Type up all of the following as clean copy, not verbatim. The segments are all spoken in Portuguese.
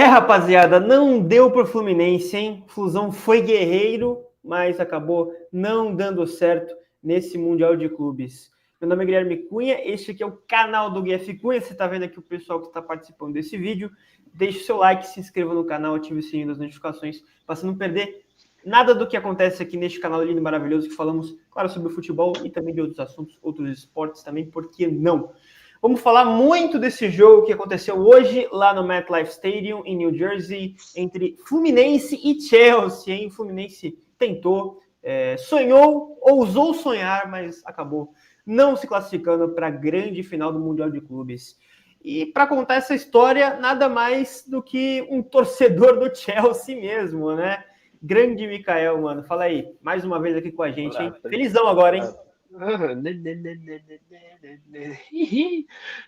Rapaziada, não deu pro Fluminense, hein? Flusão foi guerreiro, mas acabou não dando certo nesse Mundial de Clubes. Meu nome é Guilherme Cunha, este aqui é o canal do GF Cunha. Você está vendo aqui o pessoal que está participando desse vídeo. Deixe o seu like, se inscreva no canal, ative o sininho das notificações para você não perder nada do que acontece aqui neste canal lindo e maravilhoso que falamos, claro, sobre o futebol e também de outros assuntos, outros esportes também, por que não? Vamos falar muito desse jogo que aconteceu hoje lá no MetLife Stadium, em New Jersey, entre Fluminense e Chelsea, hein? O Fluminense tentou, sonhou, ousou sonhar, mas acabou não se classificando para a grande final do Mundial de Clubes. E para contar essa história, nada mais do que um torcedor do Chelsea mesmo, né? Grande Mikael, mano. Fala aí, mais uma vez aqui com a gente, hein? Felizão agora, hein? Fala,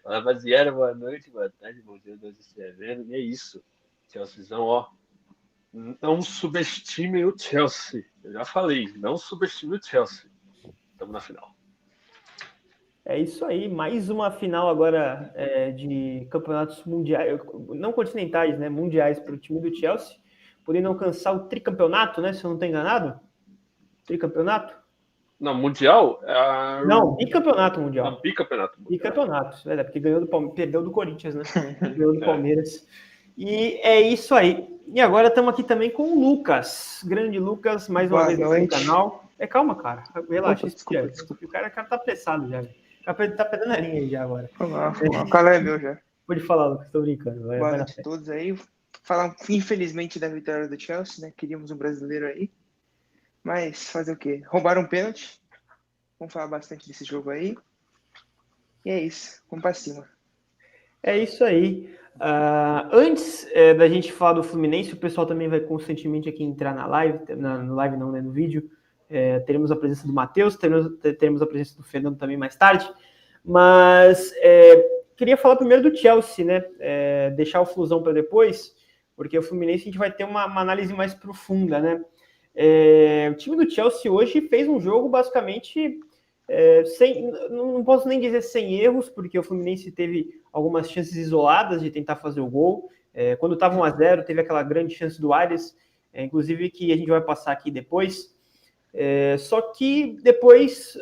rapaziada, boa noite, boa tarde, bom dia, Deus estiver vendo. E é isso, Chelseazão, ó. Não subestime o Chelsea. Eu já falei, não subestime o Chelsea. Estamos na final. É isso aí, mais uma final agora de campeonatos mundiais, não continentais, né? Mundiais para o time do Chelsea, podendo alcançar o tricampeonato, né? Se eu não estou enganado. Tricampeonato? Não, Mundial? Não, bicampeonato mundial. Não, bicampeonato mundial. Bicampeonato, porque ganhou perdeu do Corinthians, né? Ganhou do Palmeiras. E é isso aí. E agora estamos aqui também com o Lucas. Grande Lucas, mais uma vez no canal. Calma, cara. Relaxa. Desculpa. O cara tá apressado já. O cara tá perdendo a linha aí já agora. O canal é meu já. Pode falar, Lucas. Tô brincando. Boa noite a todos aí. Falar, infelizmente, da vitória do Chelsea, né? Queríamos um brasileiro aí. Mas fazer o quê? Roubaram um pênalti. Vamos falar bastante desse jogo aí. E é isso. Vamos pra cima. É isso aí. Antes da gente falar do Fluminense, o pessoal também vai constantemente aqui entrar na live. No live não, né? No vídeo. Teremos a presença do Matheus, teremos a presença do Fernando também mais tarde. Mas queria falar primeiro do Chelsea, né? Deixar o Flusão para depois, porque o Fluminense a gente vai ter uma análise mais profunda, né? O time do Chelsea hoje fez um jogo basicamente não posso nem dizer sem erros, porque o Fluminense teve algumas chances isoladas de tentar fazer o gol. Quando estava 1-0, teve aquela grande chance do Arias, inclusive que a gente vai passar aqui depois. Só que depois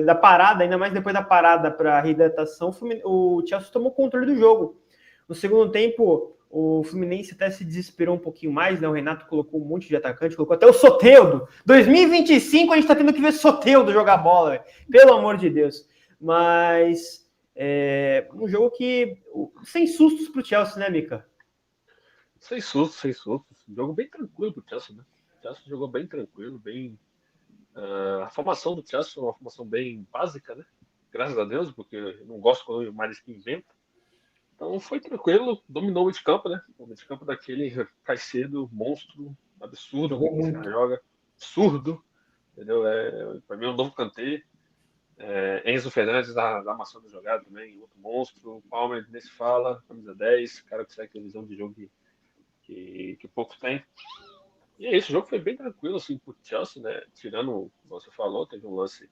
da parada, ainda mais depois da parada para a reidratação, o Chelsea tomou controle do jogo. No segundo tempo, o Fluminense até se desesperou um pouquinho mais, né? O Renato colocou um monte de atacante, colocou até o Soteldo. 2025 a gente tá tendo que ver Soteldo jogar bola, véio. Pelo amor de Deus. Mas um jogo que sem sustos pro Chelsea, né, Mika? Sem sustos. Um jogo bem tranquilo pro Chelsea, né? O Chelsea jogou bem tranquilo, bem... a formação do Chelsea é uma formação bem básica, né? Graças a Deus, porque eu não gosto quando o Maris inventa. Então foi tranquilo, dominou o meio de campo, né? O meio de campo daquele Caicedo, monstro, absurdo, como esse cara joga, absurdo, entendeu? Para mim é um novo Kanté. Enzo Fernandes da amassão da jogada também, outro monstro. O Palmer nem se fala, camisa 10, cara que sai com a visão de jogo que pouco tem. E é isso, o jogo foi bem tranquilo, assim, pro Chelsea, né? Tirando, como você falou, teve um lance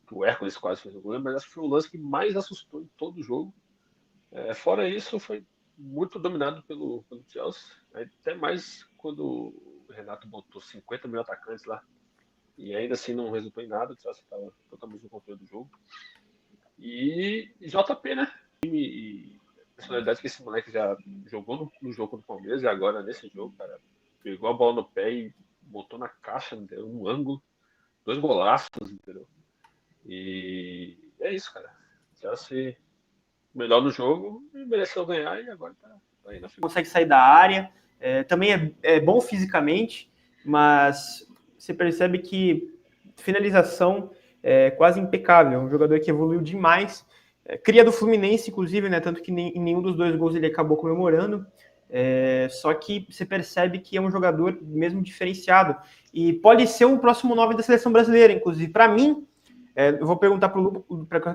que o Hércules quase fez o gol, mas acho que foi o lance que mais assustou em todo o jogo. Fora isso, foi muito dominado pelo Chelsea. Até mais quando o Renato botou 50 mil atacantes lá. E ainda assim não resultou em nada. O Chelsea estava totalmente no controle do jogo. E JP, né? E personalidade que esse moleque já jogou no jogo do Palmeiras e agora nesse jogo, cara, pegou a bola no pé e botou na caixa, entendeu? No ângulo. 2 golaços, entendeu? E é isso, cara. Chelsea melhor no jogo e mereceu ganhar e agora tá aí na final. Consegue sair da área, também é bom fisicamente, mas você percebe que finalização é quase impecável, um jogador que evoluiu demais, cria do Fluminense, inclusive, né, tanto que em nenhum dos 2 gols ele acabou comemorando, só que você percebe que é um jogador mesmo diferenciado, e pode ser um próximo 9 da seleção brasileira, inclusive. Para mim, eu vou perguntar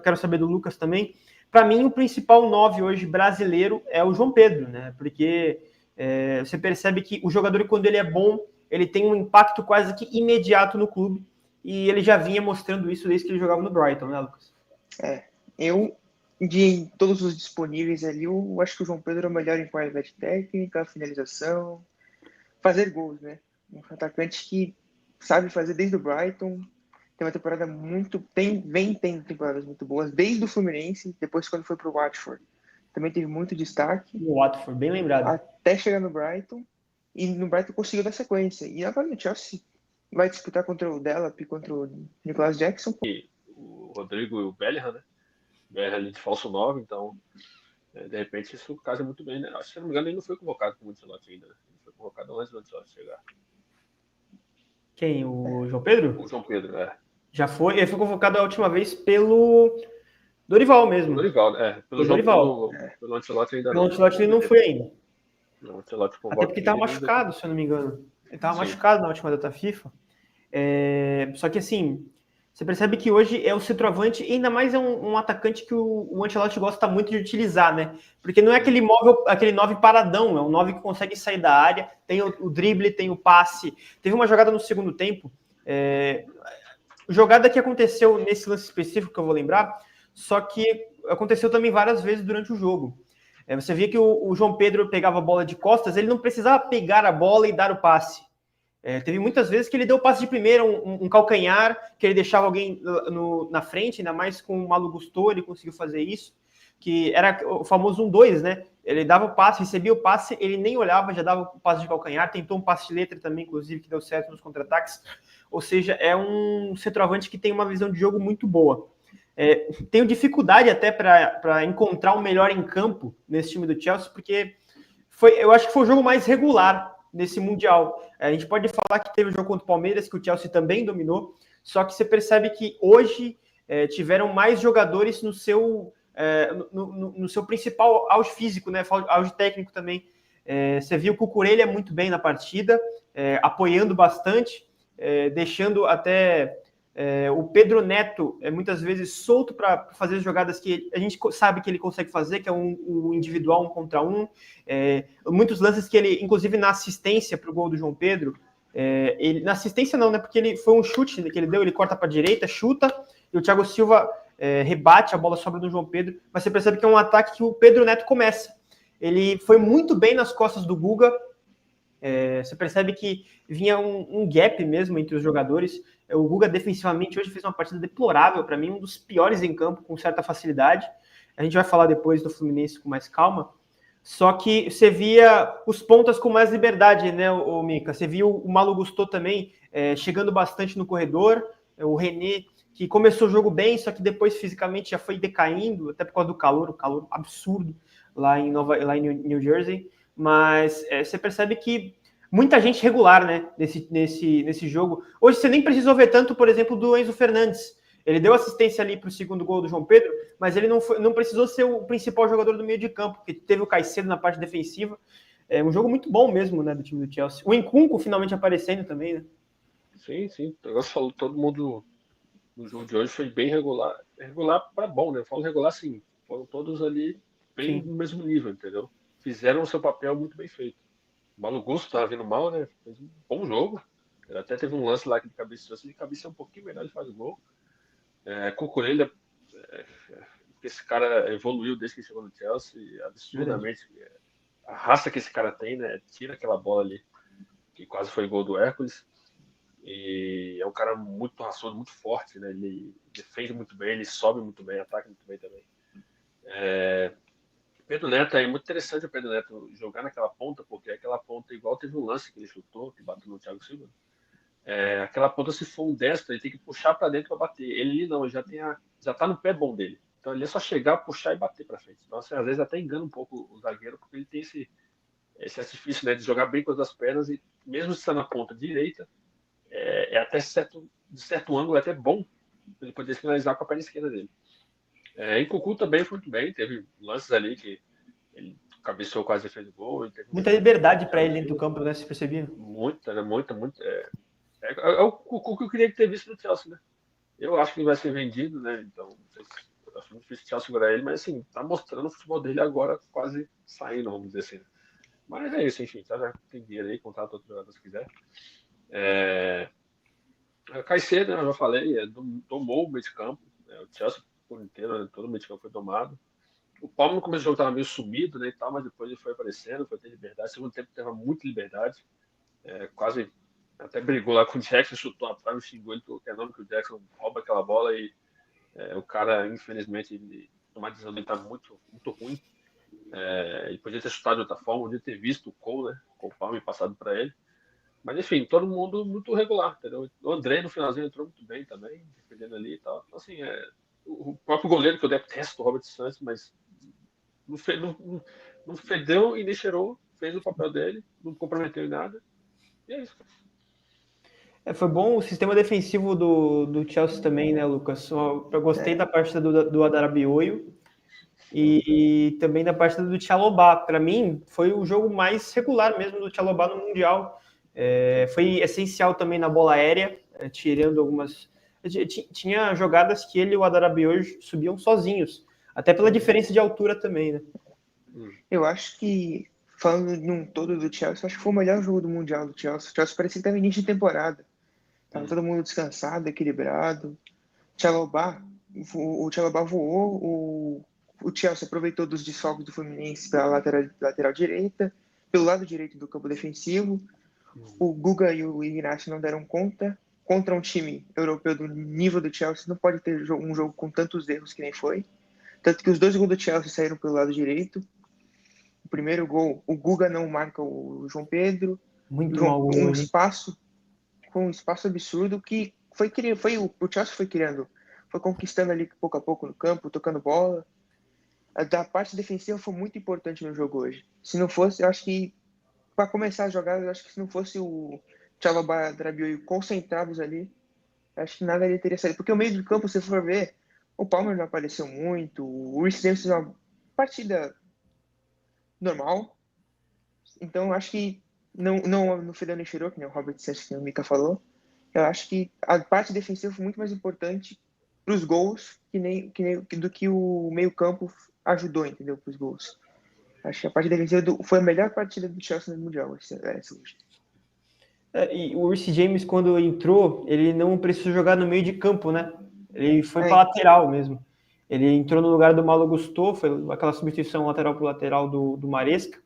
quero saber do Lucas também. Para mim, o principal 9 hoje brasileiro é o João Pedro, né? Porque você percebe que o jogador, quando ele é bom, ele tem um impacto quase que imediato no clube. E ele já vinha mostrando isso desde que ele jogava no Brighton, né, Lucas? Eu de todos os disponíveis ali, eu acho que o João Pedro é o melhor em qualidade técnica, finalização, fazer gols, né? Um atacante que sabe fazer desde o Brighton, tem uma temporada muito. Vem tendo temporadas muito boas, desde o Fluminense, depois quando foi para o Watford. Também teve muito destaque, O Watford, bem lembrado. até chegar no Brighton, e no Brighton conseguiu dar sequência. E agora no Chelsea vai disputar contra o Delap, contra o Nicolas Jackson. O Rodrigo e o Bellingham, né? O Bellingham ali de falso 9, então, de repente, isso casa muito bem, né? Acho que, se não me engano, ele não foi convocado com o Ancelotti ainda, né? Ele foi convocado antes do Ancelotti chegar. Quem? O João Pedro? O João Pedro, Já foi. Ele foi convocado a última vez pelo Dorival O mesmo. Dorival, né? Pelo Dorival. Pelo Ancelotti ainda Pelo não. Ancelotti ele não foi ainda. O Ancelotti Até convoca porque estava ele ainda. machucado, se eu não me engano. Ele estava Sim. machucado na última data FIFA. Só que assim, você percebe que hoje é o centroavante, e ainda mais é um atacante que o Ancelotti gosta muito de utilizar, né? Porque não é aquele 9 paradão, é um 9 que consegue sair da área, tem o drible, tem o passe. Teve uma jogada no segundo tempo, jogada que aconteceu nesse lance específico que eu vou lembrar, só que aconteceu também várias vezes durante o jogo. Você via que o João Pedro pegava a bola de costas, ele não precisava pegar a bola e dar o passe. Teve muitas vezes que ele deu o passe de primeira, um calcanhar, que ele deixava alguém na frente, ainda mais com o Malo Gusto, ele conseguiu fazer isso, que era o famoso 1-2, né? Ele dava o passe, recebia o passe, ele nem olhava, já dava o passe de calcanhar, tentou um passe de letra também, inclusive, que deu certo nos contra-ataques. Ou seja, é um centroavante que tem uma visão de jogo muito boa. Tenho dificuldade até para encontrar o melhor em campo nesse time do Chelsea, porque eu acho que foi o jogo mais regular nesse Mundial. A gente pode falar que teve o jogo contra o Palmeiras, que o Chelsea também dominou, só que você percebe que hoje tiveram mais jogadores no seu principal auge físico, né? Auge técnico também. Você viu que o Cucurella muito bem na partida, apoiando bastante, deixando até o Pedro Neto muitas vezes solto para fazer as jogadas que a gente sabe que ele consegue fazer, que é um individual, 1 contra 1. Muitos lances que ele, inclusive na assistência para o gol do João Pedro, na assistência não, né? Porque ele foi um chute que ele deu, ele corta para a direita, chuta, e o Thiago Silva rebate, a bola sobra do João Pedro, mas você percebe que é um ataque que o Pedro Neto começa. Ele foi muito bem nas costas do Guga. Você percebe que vinha um gap mesmo entre os jogadores. O Guga defensivamente hoje fez uma partida deplorável, para mim, um dos piores em campo, com certa facilidade. A gente vai falar depois do Fluminense com mais calma. Só que você via os pontas com mais liberdade, né, o Mika? Você viu o Malo Gusto também chegando bastante no corredor, o René, que começou o jogo bem, só que depois fisicamente já foi decaindo, até por causa do calor, o calor absurdo lá em New Jersey. Mas você percebe que muita gente regular, né, nesse jogo. Hoje você nem precisou ver tanto, por exemplo, do Enzo Fernandes. Ele deu assistência ali para o segundo gol do João Pedro, mas ele não precisou ser o principal jogador do meio de campo, porque teve o Caicedo na parte defensiva. É um jogo muito bom mesmo, né, do time do Chelsea. O Nkunku finalmente aparecendo também, né? Sim, sim. O negócio falou, todo mundo no jogo de hoje foi bem regular. Regular para bom, né? Eu falo regular sim. Foram todos ali bem Sim. no mesmo nível, entendeu? Fizeram o seu papel muito bem feito. O Malo Gusto estava vindo mal, né? Fez um bom jogo. Ele até teve um lance lá que de cabeça um pouquinho melhor, ele faz o gol. Cucurella, esse cara evoluiu desde que chegou no Chelsea, absurdamente. A raça que esse cara tem, né? Tira aquela bola ali, que quase foi gol do Hércules. E é um cara muito raçudo, muito forte, né? Ele defende muito bem, ele sobe muito bem, ataca muito bem também. Pedro Neto, é muito interessante o Pedro Neto jogar naquela ponta, porque aquela ponta, igual teve um lance que ele chutou, que bateu no Thiago Silva. Aquela ponta, se for um destro, ele tem que puxar para dentro para bater. Ele não, ele já tá no pé bom dele. Então ele é só chegar, puxar e bater para frente. Então, assim, às vezes até engana um pouco o zagueiro, porque ele tem esse artifício, né, de jogar bem com as duas pernas e mesmo se está na ponta direita, até de certo ângulo, é até bom ele poder finalizar com a perna esquerda dele. Em Cucu também foi muito bem, teve lances ali que ele cabeceou, quase fez o gol. Muita liberdade para ele dentro do campo, né? Se percebia? Muita, né? Muita. É o Cucu que eu queria ter visto no Chelsea, né? Eu acho que ele vai ser vendido, né? Então, não sei se, eu acho muito difícil o Chelsea segurar ele, mas assim, tá mostrando o futebol dele agora quase saindo, vamos dizer assim. Mas é isso, enfim, já tem dinheiro aí, contrata outro jogador se quiser. Caicedo, né, eu já falei, tomou o meio de campo, o Chelsea por inteiro, né, todo o meio de campo foi tomado. o Palmer no começo do jogo estava meio sumido, né, e tal, mas depois ele foi aparecendo, foi ter liberdade. No segundo tempo teve muita liberdade, quase até brigou lá com o Jackson, chutou a trave, xingou ele pelo que é nome, que o Jackson rouba aquela bola e o cara, infelizmente, uma decisão dele tá muito, muito ruim. Ele podia ter chutado de outra forma, podia ter visto o Cole, né, com o Palmer passado para ele. Mas enfim, todo mundo muito regular, entendeu? O André no finalzinho entrou muito bem também, defendendo ali e tal. Então, assim, o próprio goleiro, que eu detesto, o Robert Santos, mas não fedeu e nem cheirou, fez o papel dele, não comprometeu em nada. E é isso. Foi bom o sistema defensivo do Chelsea também, né, Lucas? Eu gostei da partida do Adarabioio e também da partida do Chalobah. Para mim, foi o jogo mais regular mesmo do Chalobah no Mundial. Foi essencial também na bola aérea, tirando algumas... Tinha jogadas que ele e o Adarabioio subiam sozinhos, até pela diferença de altura também, né? Eu acho que, falando num todo do Chelsea, acho que foi o melhor jogo do Mundial do Chelsea. O Chelsea parecia que estava início de temporada. Tava todo mundo descansado, equilibrado. O Chalobah voou, o Chelsea aproveitou dos desfalques do Fluminense pela lateral direita, pelo lado direito do campo defensivo. O Guga e o Ignacio não deram conta. Contra um time europeu do nível do Chelsea, não pode ter um jogo com tantos erros que nem foi. Tanto que os 2 gols do Chelsea saíram pelo lado direito. O primeiro gol, o Guga não marca o João Pedro. Muito mal gol, Com um espaço absurdo que o Chelsea foi criando, foi conquistando ali pouco a pouco no campo, tocando bola. A da parte defensiva foi muito importante no jogo hoje. Se não fosse, eu acho que para começar a jogar, eu acho que se não fosse o Chalobah, Rabiot concentrados ali, acho que nada ali teria saído. Porque o meio do campo, se for ver, o Palmer não apareceu muito, o Reece James fez uma partida normal. Então, eu acho que não fedeu nem cheirou, que nem o Robert Sanches, que o Mika falou. Eu acho que a parte defensiva foi muito mais importante para os gols do que o meio-campo ajudou, entendeu? Para os gols. Acho que a parte defensiva foi a melhor partida do Chelsea no Mundial essa hoje. E o Reece James, quando entrou, ele não precisou jogar no meio de campo, né? Ele foi para lateral mesmo. Ele entrou no lugar do Malo Gusto, foi aquela substituição lateral para lateral do Maresca.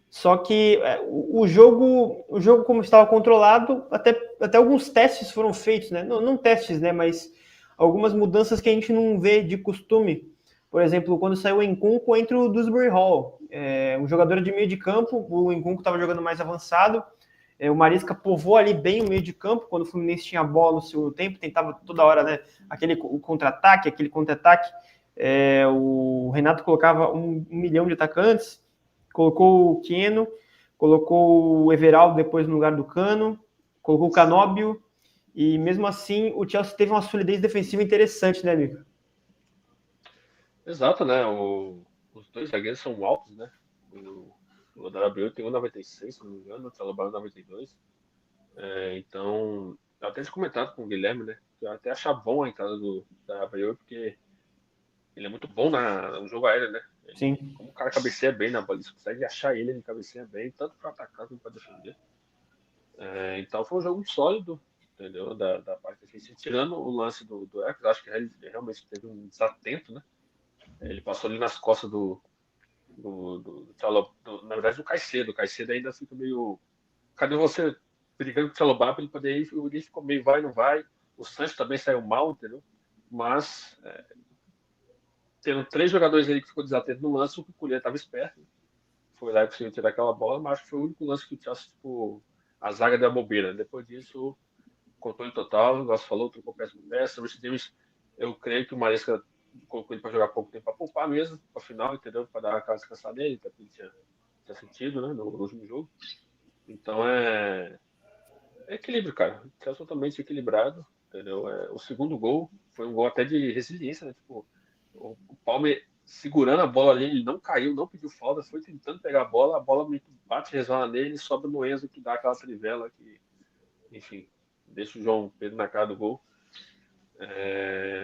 Só que o jogo como estava controlado, até alguns testes foram feitos, né? Não testes, né? Mas algumas mudanças que a gente não vê de costume. Por exemplo, quando saiu o Nkunku, entra o Dewsbury Hall. Um jogador de meio de campo, o Nkunku estava jogando mais avançado. O Maresca povoou ali bem o meio de campo, quando o Fluminense tinha a bola no segundo tempo, tentava toda hora, né? Aquele contra-ataque. O Renato colocava um milhão de atacantes, colocou o Keno, colocou o Everaldo depois no lugar do Cano, colocou o Canóbio, e mesmo assim o Chelsea teve uma solidez defensiva interessante, né, Mica? Exato, né? Os dois zagueiros são altos, né? O Adarabioio tem 1,96, se não me engano, o Chalobah 1,92. Então, eu até tinha comentado com o Guilherme, né? Que eu até achava bom a entrada do Adarabioio, porque ele é muito bom no jogo aéreo, né? Sim. Como o cara cabeceia bem na bola, você consegue achar ele cabeceia bem, tanto para atacar como para defender. Então foi um jogo muito sólido, entendeu? Da parte defensiva, tirando o lance do Eccles, acho que ele realmente teve um desatento, né? Ele passou ali nas costas do na verdade do Caicedo. O Caicedo ainda fica meio. Cadê você brigando com o Chalobah para ele poder ir? Ele ficou meio vai, não vai. O Sancho também saiu mal, entendeu? Mas tendo 3 jogadores ali que ficou desatento no lance, o Cucurella estava esperto. Foi lá e conseguiu tirar aquela bola, mas acho que foi o único lance que o Chelsea, tipo, a zaga deu a bobeira. Depois disso, controle total, o negócio falou, trocou peça por peça. O Reece James, eu creio que o Maresca colocou ele para jogar pouco tempo, para poupar mesmo, para final, entendeu? Para dar aquela descansada nele, até porque tinha sentido, né, no último jogo. Então é equilíbrio, cara. O Chelsea totalmente equilibrado, entendeu? O segundo gol foi um gol até de resiliência, né? Tipo, o Palmer segurando a bola ali, ele não caiu, não pediu falta, foi tentando pegar a bola meio que bate, resvala nele e sobe no Enzo, que dá aquela trivela que, enfim, deixa o João Pedro na cara do gol.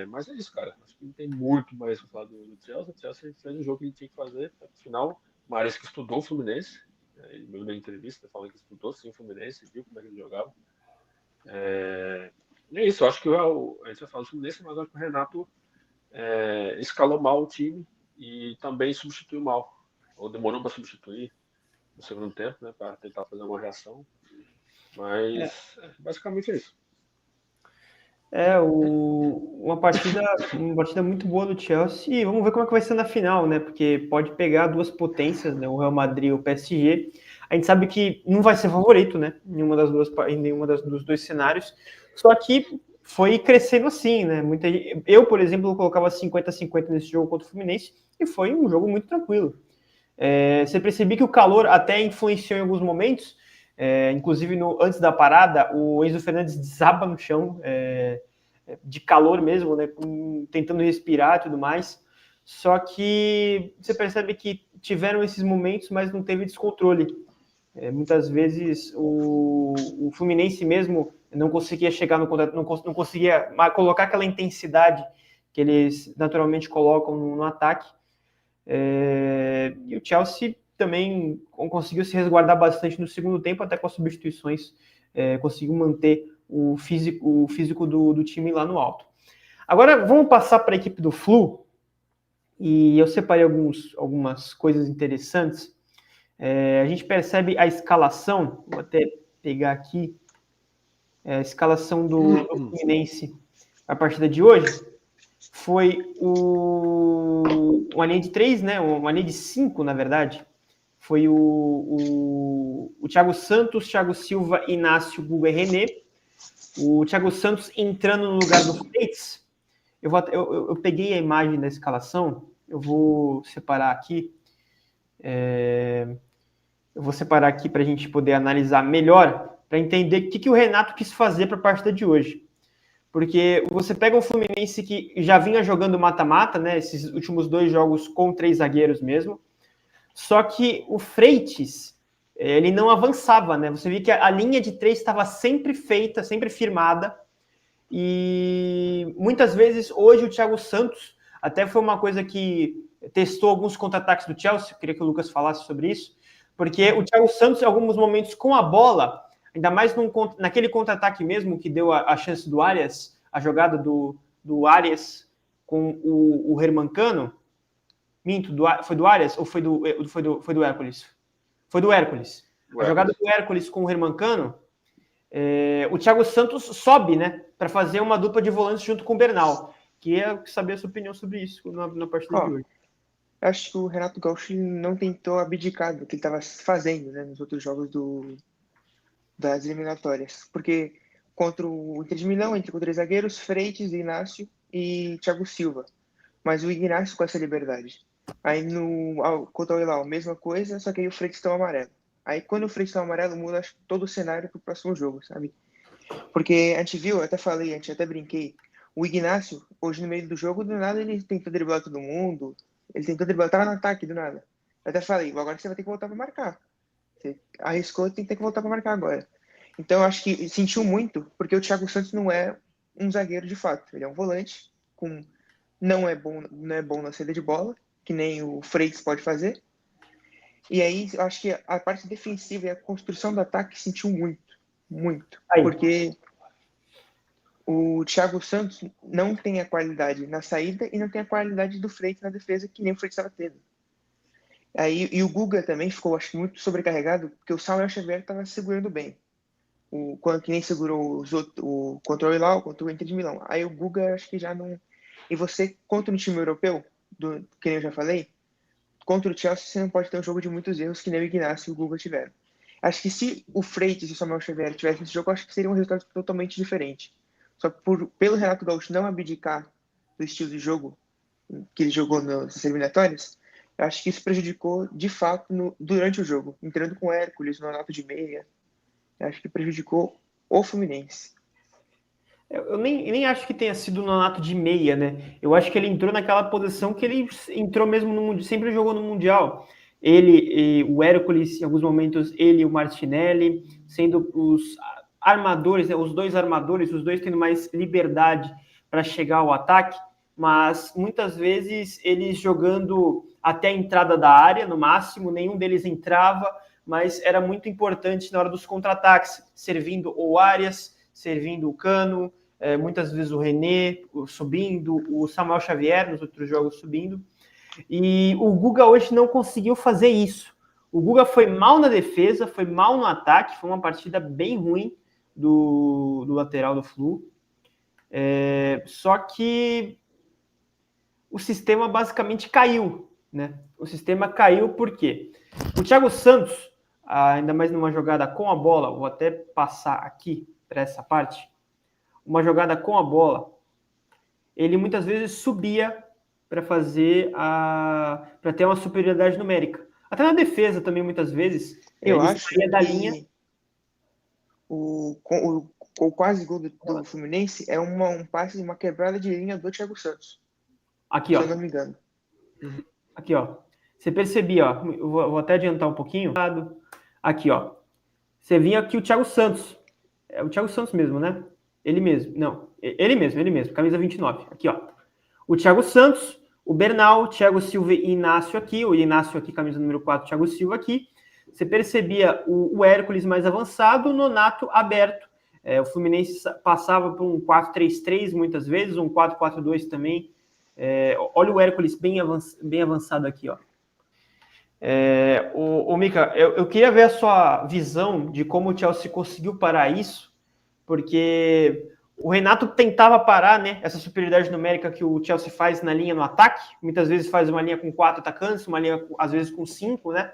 Mas é isso, cara. Acho que não tem muito mais pra falar do Chelsea. O Chelsea fez o jogo que ele tinha que fazer. No final, o Maresca estudou o Fluminense. Ele me deu uma entrevista falando que estudou sim o Fluminense, viu como é que ele jogava. E é isso, eu acho que a gente vai falar do Fluminense, mas eu acho que o Renato escalou mal o time, e também substituiu mal, ou demorou para substituir no segundo tempo, né, para tentar fazer uma reação. Mas basicamente é isso. Uma partida muito boa do Chelsea. E vamos ver como é que vai ser na final, né? Porque pode pegar duas potências, né? O Real Madrid e o PSG. A gente sabe que não vai ser favorito, né? Em nenhuma dos dois cenários. Só que foi crescendo assim, né? Eu, por exemplo, colocava 50-50 nesse jogo contra o Fluminense e foi um jogo muito tranquilo. Você percebeu que o calor até influenciou em alguns momentos. Inclusive, antes da parada, o Enzo Fernandes desaba no chão, de calor mesmo, né, tentando respirar e tudo mais. Só que você percebe que tiveram esses momentos, mas não teve descontrole. Muitas vezes o Fluminense mesmo não conseguia chegar no contato, não conseguia colocar aquela intensidade que eles naturalmente colocam no ataque. E o Chelsea também conseguiu se resguardar bastante no segundo tempo, até com as substituições, conseguiu manter o físico do time lá no alto. Agora vamos passar para a equipe do Flu, e eu separei algumas coisas interessantes. A gente percebe a escalação, vou até pegar aqui, a escalação do Fluminense a partida de hoje. Foi uma linha de 3, né? Uma linha de 5, na verdade. Foi o Thiago Santos, Thiago Silva, Inácio, Guga e René. O Thiago Santos entrando no lugar do Freitas. Eu peguei a imagem da escalação, eu vou separar aqui. Eu vou separar aqui para a gente poder analisar melhor, para entender o que o Renato quis fazer para a partida de hoje. Porque você pega um Fluminense que já vinha jogando mata-mata, né? Esses últimos 2 jogos com 3 zagueiros mesmo. Só que o Freitas, ele não avançava, né? Você via que a linha de 3 estava sempre feita, sempre firmada. E muitas vezes, hoje, o Thiago Santos, até foi uma coisa que testou alguns contra-ataques do Chelsea, eu queria que o Lucas falasse sobre isso, porque o Thiago Santos, em alguns momentos, com a bola, ainda mais naquele contra-ataque mesmo, que deu a chance do Arias, a jogada do Arias com o Hermancano. Minto, foi do Arias ou foi do Hércules? Foi do Hércules. A jogada do Hércules com o Hermancano, o Thiago Santos sobe, né, para fazer uma dupla de volantes junto com o Bernal. Queria saber a sua opinião sobre isso na partida de hoje. Acho que o Renato Gaúcho não tentou abdicar do que ele estava fazendo, né, nos outros jogos das eliminatórias. Porque contra o Inter de Milão, entre com 3 zagueiros, Freitas, Inácio e Thiago Silva. Mas o Inácio com essa liberdade. Aí contra o Hilal, mesma coisa, só que aí o Freitas toma amarelo. Aí quando o Freitas toma amarelo, muda todo o cenário pro próximo jogo, sabe? Porque a gente viu, eu até falei, a gente até brinquei, o Ignacio, hoje no meio do jogo, do nada ele tentou driblar todo mundo, ele tentou driblar, tava no ataque, do nada. Eu até falei, agora você vai ter que voltar para marcar. Você arriscou, tem que ter que voltar para marcar agora. Então eu acho que sentiu muito, porque o Thiago Santos não é um zagueiro de fato, ele é um volante, não é bom na saída de bola, que nem o Freitas pode fazer. E aí eu acho que a parte defensiva e a construção do ataque sentiu muito. Porque o Thiago Santos não tem a qualidade na saída e não tem a qualidade do Freitas na defesa, que nem o Freitas estava tendo. E o Guga também ficou, acho, muito sobrecarregado, porque o Samuel Xavier estava segurando bem. Que nem segurou contra o Hilal, contra o Inter de Milão. Aí o Guga, acho que já não... E você, contra um time europeu, que nem eu já falei, contra o Chelsea, você não pode ter um jogo de muitos erros que nem o Ignacio e o Guga tiveram. Acho que se o Freitas e o Samuel Xavier tivessem nesse jogo, acho que seria um resultado totalmente diferente. Só que pelo Renato Gaúcho não abdicar do estilo de jogo que ele jogou nas eliminatórias, eu acho que isso prejudicou, de fato, durante o jogo. Entrando com o Hércules no Nonato de meia, eu acho que prejudicou o Fluminense. Eu nem acho que tenha sido no Nonato de meia, né? Eu acho que ele entrou naquela posição que ele entrou mesmo sempre jogou no Mundial. Ele, o Hércules, em alguns momentos, ele e o Martinelli, sendo os armadores, né, os dois armadores, os dois tendo mais liberdade para chegar ao ataque, mas muitas vezes eles jogando até a entrada da área, no máximo, nenhum deles entrava, mas era muito importante na hora dos contra-ataques, servindo o Arias, servindo o Cano, muitas vezes o René subindo, o Samuel Xavier nos outros jogos subindo. E o Guga hoje não conseguiu fazer isso. O Guga foi mal na defesa, foi mal no ataque, foi uma partida bem ruim do lateral do Flu. Só que o sistema basicamente caiu, né? O sistema caiu por quê? O Thiago Santos, ainda mais numa jogada com a bola, vou até passar aqui para essa parte, uma jogada com a bola, ele muitas vezes subia para para ter uma superioridade numérica. Até na defesa também, muitas vezes, Eu ele acho saía da que linha. o quase gol do Fluminense é um passe de uma quebrada de linha do Thiago Santos. Aqui, Se ó. eu não me engano. Aqui, ó. Você percebia, ó. Eu vou até adiantar um pouquinho. Aqui, ó. Você vinha aqui o Thiago Santos. É o Thiago Santos mesmo, né? Ele mesmo. Não, ele mesmo. Camisa 29. Aqui, ó. O Thiago Santos, o Bernal, Thiago Silva e Inácio aqui. O Inácio aqui, camisa número 4, Thiago Silva aqui. Você percebia o Hércules mais avançado, o Nonato aberto. O Fluminense passava por um 4-3-3 muitas vezes, um 4-4-2 também. Olha o Hércules bem avançado aqui, ó. Mika, eu queria ver a sua visão de como o Chelsea conseguiu parar isso, porque o Renato tentava parar, né, essa superioridade numérica que o Chelsea faz na linha no ataque, muitas vezes faz uma linha com 4 atacantes, uma linha às vezes com 5, né?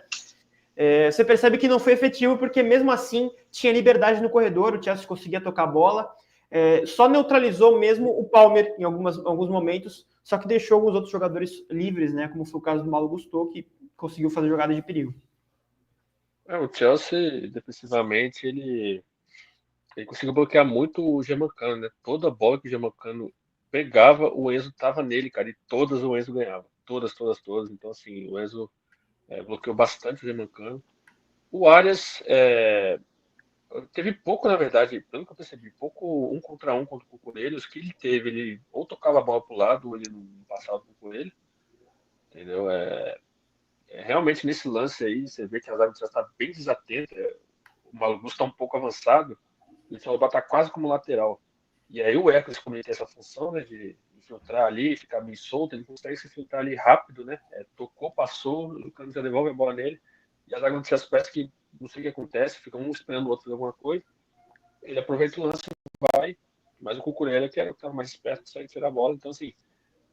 Você percebe que não foi efetivo, porque mesmo assim tinha liberdade no corredor, o Chelsea conseguia tocar a bola, só neutralizou mesmo o Palmer em alguns momentos, só que deixou alguns outros jogadores livres, né, como foi o caso do Malo Gusto, que conseguiu fazer jogada de perigo. O Chelsea, defensivamente, ele conseguiu bloquear muito o Germancano, né? Toda bola que o Germancano pegava, o Enzo tava nele, cara, e todas o Enzo ganhava. Todas. Então, assim, o Enzo bloqueou bastante o Germancano. O Arias teve pouco, na verdade, pelo que eu percebi, pouco 1 contra 1 contra o Cucurella. Os que ele teve, ele ou tocava a bola pro lado, ou ele não passava pro Cucurella, entendeu? Realmente, nesse lance aí, você vê que a zaga está bem desatenta, o Maluco está um pouco avançado, e o Salobá está quase como lateral. E aí o Hércules, como ele tem essa função, né, de infiltrar ali, ficar meio solto, ele consegue se filtrar ali rápido, né? Tocou, passou, o Cano já devolve a bola nele, e a zaga não Chelsea parece que não sei o que acontece, fica um esperando o outro fazer alguma coisa. Ele aproveita o lance, vai, mas o Cucurella, que era o que estava mais esperto, consegue tirar a bola. Então, assim,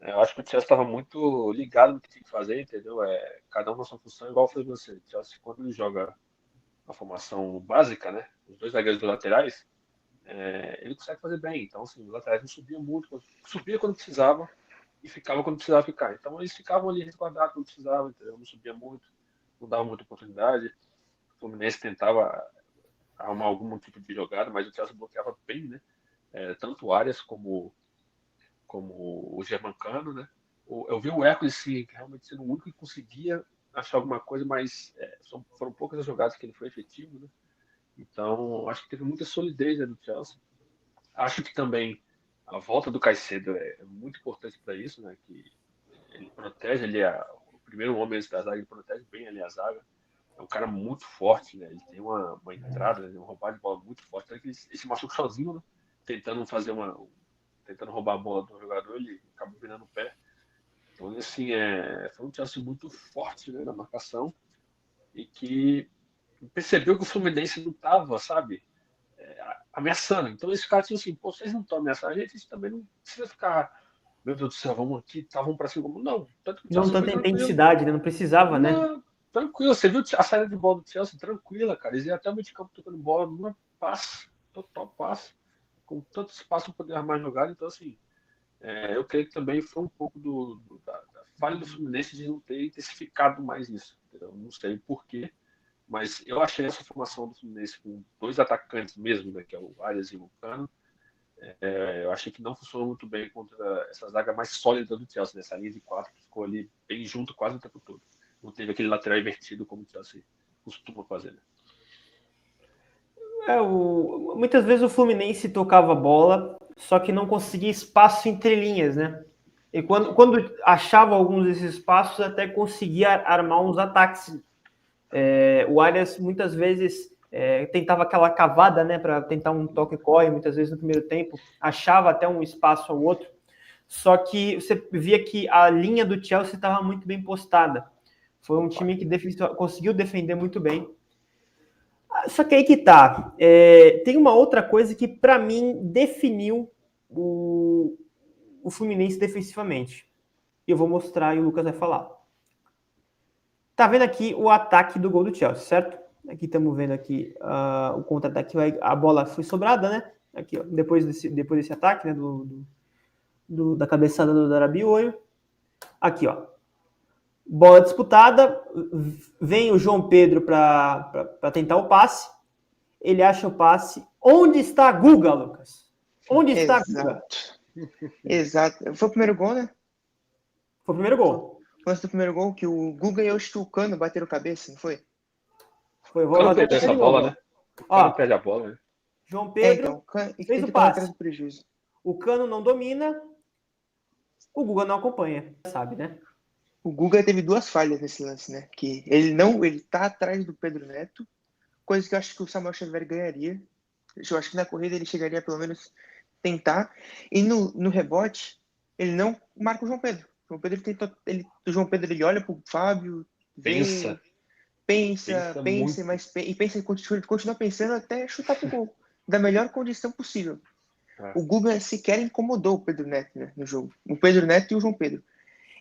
eu acho que o Chelsea estava muito ligado no que tinha que fazer, entendeu? Cada um na sua função, igual foi você. O Chelsea, quando ele joga a formação básica, né? Os dois zagueiros dos laterais, ele consegue fazer bem. Então, assim, os laterais não subiam muito, subia quando precisava e ficava quando precisava ficar. Então, eles ficavam ali resguardados quando precisava, entendeu? Não subia muito, não dava muita oportunidade. O Fluminense tentava arrumar algum tipo de jogada, mas o Chelsea bloqueava bem, né? Tanto Arias como o Germancano, né? Eu vi o Hércules sim, realmente sendo o único que conseguia achar alguma coisa, mas foram poucas as jogadas que ele foi efetivo, né? Então, acho que teve muita solidez, né, do Chelsea. Acho que também a volta do Caicedo é muito importante para isso, né? Que ele protege ali o primeiro homem da zaga, ele protege bem ali a zaga. É um cara muito forte, né? Ele tem uma entrada, uma roubada de bola muito forte. Ele se machuca sozinho, né? Tentando roubar a bola do jogador, ele acaba virando o pé. Então, assim, foi um Chelsea muito forte, né, na marcação e que percebeu que o Fluminense não estava, sabe, ameaçando. Então, esse cara tinha assim, pô, vocês não estão ameaçando a gente também não precisa ficar, meu Deus do céu, vamos aqui, vamos para cima. Não, tanto que o Não Chelsea foi tanta tranquilo. intensidade, né? Não precisava, né? Não, tranquilo. Você viu a saída de bola do Chelsea? Tranquila, cara. Eles iam até o meio de campo tocando bola, numa passe, total passe, com tanto espaço para poder armar jogada. Então, assim, eu creio que também foi um pouco da falha do Fluminense de não ter intensificado mais isso. Entendeu? Não sei porquê, mas eu achei essa formação do Fluminense com dois atacantes mesmo, né, que é o Arias e o Cano. Eu achei que não funcionou muito bem contra essa zaga mais sólida do Chelsea, nessa linha de 4 que ficou ali bem junto quase o tempo todo. Não teve aquele lateral invertido como o Chelsea costuma fazer. Né? Muitas vezes o Fluminense tocava a bola, só que não conseguia espaço entre linhas, né? E quando achava alguns desses espaços, até conseguia armar uns ataques. O Arias muitas vezes tentava aquela cavada, né, para tentar um toque-corre, muitas vezes no primeiro tempo, achava até um espaço ao outro. Só que você via que a linha do Chelsea estava muito bem postada. Foi um time que conseguiu defender muito bem. Só que aí que tá. Tem uma outra coisa que, para mim, definiu o Fluminense defensivamente. E eu vou mostrar e o Lucas vai falar. Tá vendo aqui o ataque do gol do Chelsea, certo? Aqui estamos vendo aqui o contra-ataque. A bola foi sobrada, né? Aqui, ó, depois desse ataque, né? Da cabeçada do Darabioio. Aqui, ó. Bola disputada. Vem o João Pedro para tentar o passe. Ele acha o passe. Onde está a Guga, Lucas? Onde está a Guga? Exato. Foi o primeiro gol, né? Foi o primeiro gol. Antes do primeiro gol, que o Guga e o Cano bateram cabeça, não foi? Foi. O Cano perdeu essa bola, né? O Cano perde a bola, né? João Pedro fez o passe. Prejuízo. O Cano não domina. O Guga não acompanha, sabe, né? O Guga teve 2 falhas nesse lance, né? Que ele tá atrás do Pedro Neto, coisa que eu acho que o Samuel Xavier ganharia. Eu acho que na corrida ele chegaria a pelo menos tentar. E no rebote, ele não marca o João Pedro. O João Pedro ele olha pro Fábio, pensa, e continua pensando até chutar pro gol, da melhor condição possível. O Guga sequer incomodou o Pedro Neto, né, no jogo. O Pedro Neto e o João Pedro.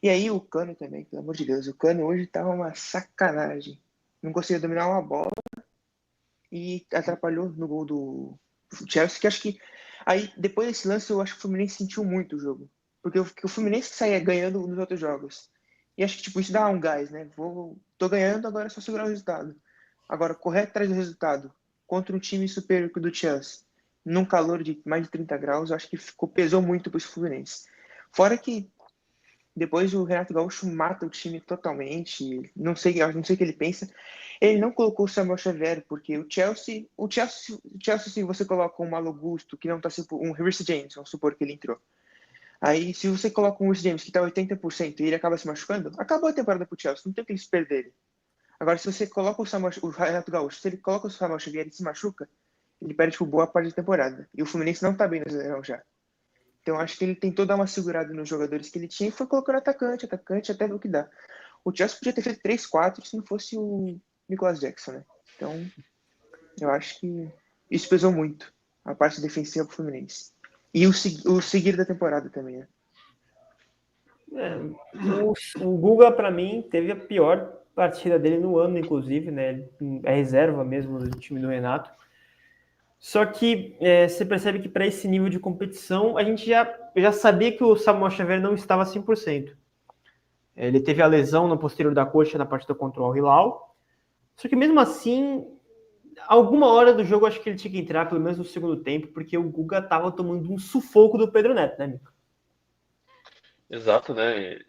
E aí o Cano também, pelo amor de Deus. O Cano hoje tava uma sacanagem. Não conseguia dominar uma bola e atrapalhou no gol do Chelsea, que acho que aí depois desse lance eu acho que o Fluminense sentiu muito o jogo. Porque o Fluminense saía ganhando nos outros jogos. E acho que tipo, isso dá um gás, né? Tô ganhando, agora é só segurar o resultado. Agora, correr atrás do resultado contra um time superior que o do Chelsea, num calor de mais de 30 graus, eu acho que pesou muito para o Fluminense. Fora que depois o Renato Gaúcho mata o time totalmente. Não sei o que ele pensa. Ele não colocou o Samuel Xavier, porque o Chelsea, se você coloca um Malo Gusto, que não tá um Reece James, vamos supor que ele entrou. Aí, se você coloca um Reece James que tá 80% e ele acaba se machucando, acabou a temporada pro Chelsea, não tem o que eles perderem. Agora, se você coloca o Renato Gaúcho, se ele coloca o Samuel Xavier e se machuca, ele perde por boa parte da temporada. E o Fluminense não tá bem no Brasileirão já. Então, acho que ele tentou dar uma segurada nos jogadores que ele tinha e foi colocando atacante, até ver o que dá. O Chelsea podia ter feito 3-4 se não fosse o Nicolas Jackson, né? Então, eu acho que isso pesou muito, a parte defensiva pro Fluminense. E o seguir da temporada também, né? O Guga, para mim, teve a pior partida dele no ano, inclusive, né? É reserva mesmo do time do Renato. Só que você percebe que para esse nível de competição, a gente já sabia que o Samuel Xavier não estava 100%. Ele teve a lesão no posterior da coxa na partida contra o Al Hilal. Só que mesmo assim, alguma hora do jogo, acho que ele tinha que entrar, pelo menos no segundo tempo, porque o Guga estava tomando um sufoco do Pedro Neto, né, Mico? Exato, né?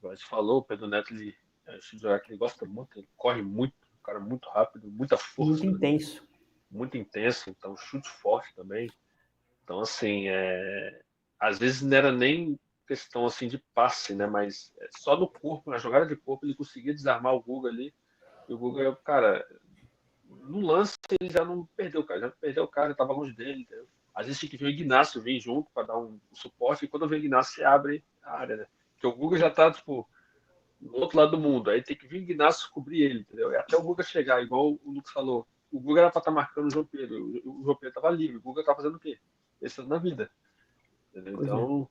Você falou, o Pedro Neto, ele gosta muito, ele corre muito, um cara muito rápido, muita força. Muito intenso. Muito intenso, então chute forte também. Então, assim, às vezes não era nem questão assim de passe, né? Mas só no corpo, na jogada de corpo, ele conseguia desarmar o Guga ali. E o Guga, cara, no lance ele já não perdeu, cara. Já perdeu o cara, estava longe dele. Entendeu? Às vezes tinha que ver o Ignacio vir junto para dar um suporte. E quando vem o Ignacio, você abre a área, né? Porque o Guga já tá, tipo, no outro lado do mundo. Aí tem que vir o Ignacio cobrir ele, entendeu? E até o Guga chegar, igual o Lucas falou. O Guga era para estar marcando o João Pedro. O João Pedro estava livre. O Guga estava fazendo o quê? Pensando na vida. Então,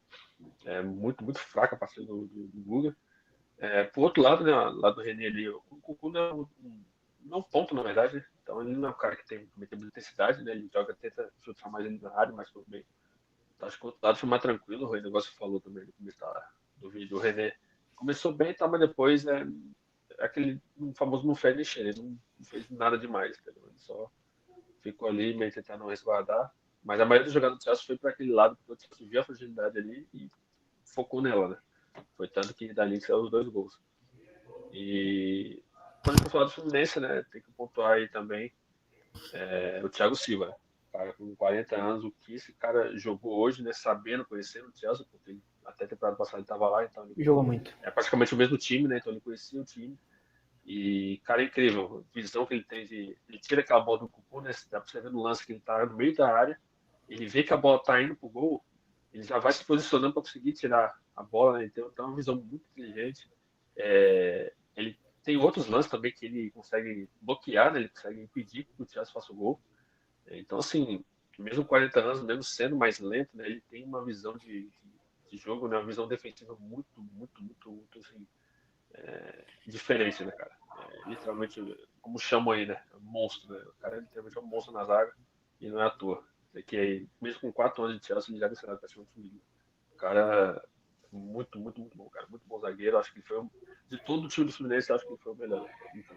muito, muito fraca a partida do Guga. Por outro lado, né, lá do René ali, o Cucu não é um ponto, na verdade. Né? Então, ele não é um cara que tem muita intensidade, né? Ele tenta chutar mais ele na área, mas tudo bem. Então, acho que o outro lado foi mais tranquilo. O negócio falou também no começo do vídeo. O René começou bem, tá, mas depois aquele famoso não fez nem cheiro. Ele não fez nada demais, entendeu? Ele só ficou ali meio tentando resguardar. Mas a maioria dos jogadores do Chelsea foi para aquele lado, porque o Chelsea viu a fragilidade ali e focou nela, né? Foi tanto que dali saiu os 2 gols. E quando a gente for falar do Fluminense, né, tem que pontuar aí também o Thiago Silva, né? Cara com 40 anos, o que esse cara jogou hoje, né, sabendo, conhecendo o Chelsea, porque ele, até a temporada passada ele estava lá, então ele jogou muito. É praticamente o mesmo time, né, então ele conhecia o time. E, cara, é incrível. A visão que ele tem ele tira aquela bola do Cucu, né? Dá pra você ver no lance que ele tá no meio da área. Ele vê que a bola tá indo pro gol. ele já vai se posicionando para conseguir tirar a bola, né? Então, tem uma visão muito inteligente. Ele tem outros lances também que ele consegue bloquear, né? Ele consegue impedir que o Chelsea faça o gol. Então, assim, mesmo 40 anos, mesmo sendo mais lento, né? Ele tem uma visão de jogo, né? Uma visão defensiva muito assim, diferente, né, cara? Literalmente, como chamam aí, né? Monstro, né? O cara literalmente é um monstro na zaga e não é à toa. É que aí, mesmo com 4 anos de Chelsea, ele já venceu praticamente um milhão. O cara muito bom, cara. Muito bom zagueiro. Acho que ele foi de todo o time do Fluminense, acho que ele foi o melhor. Então.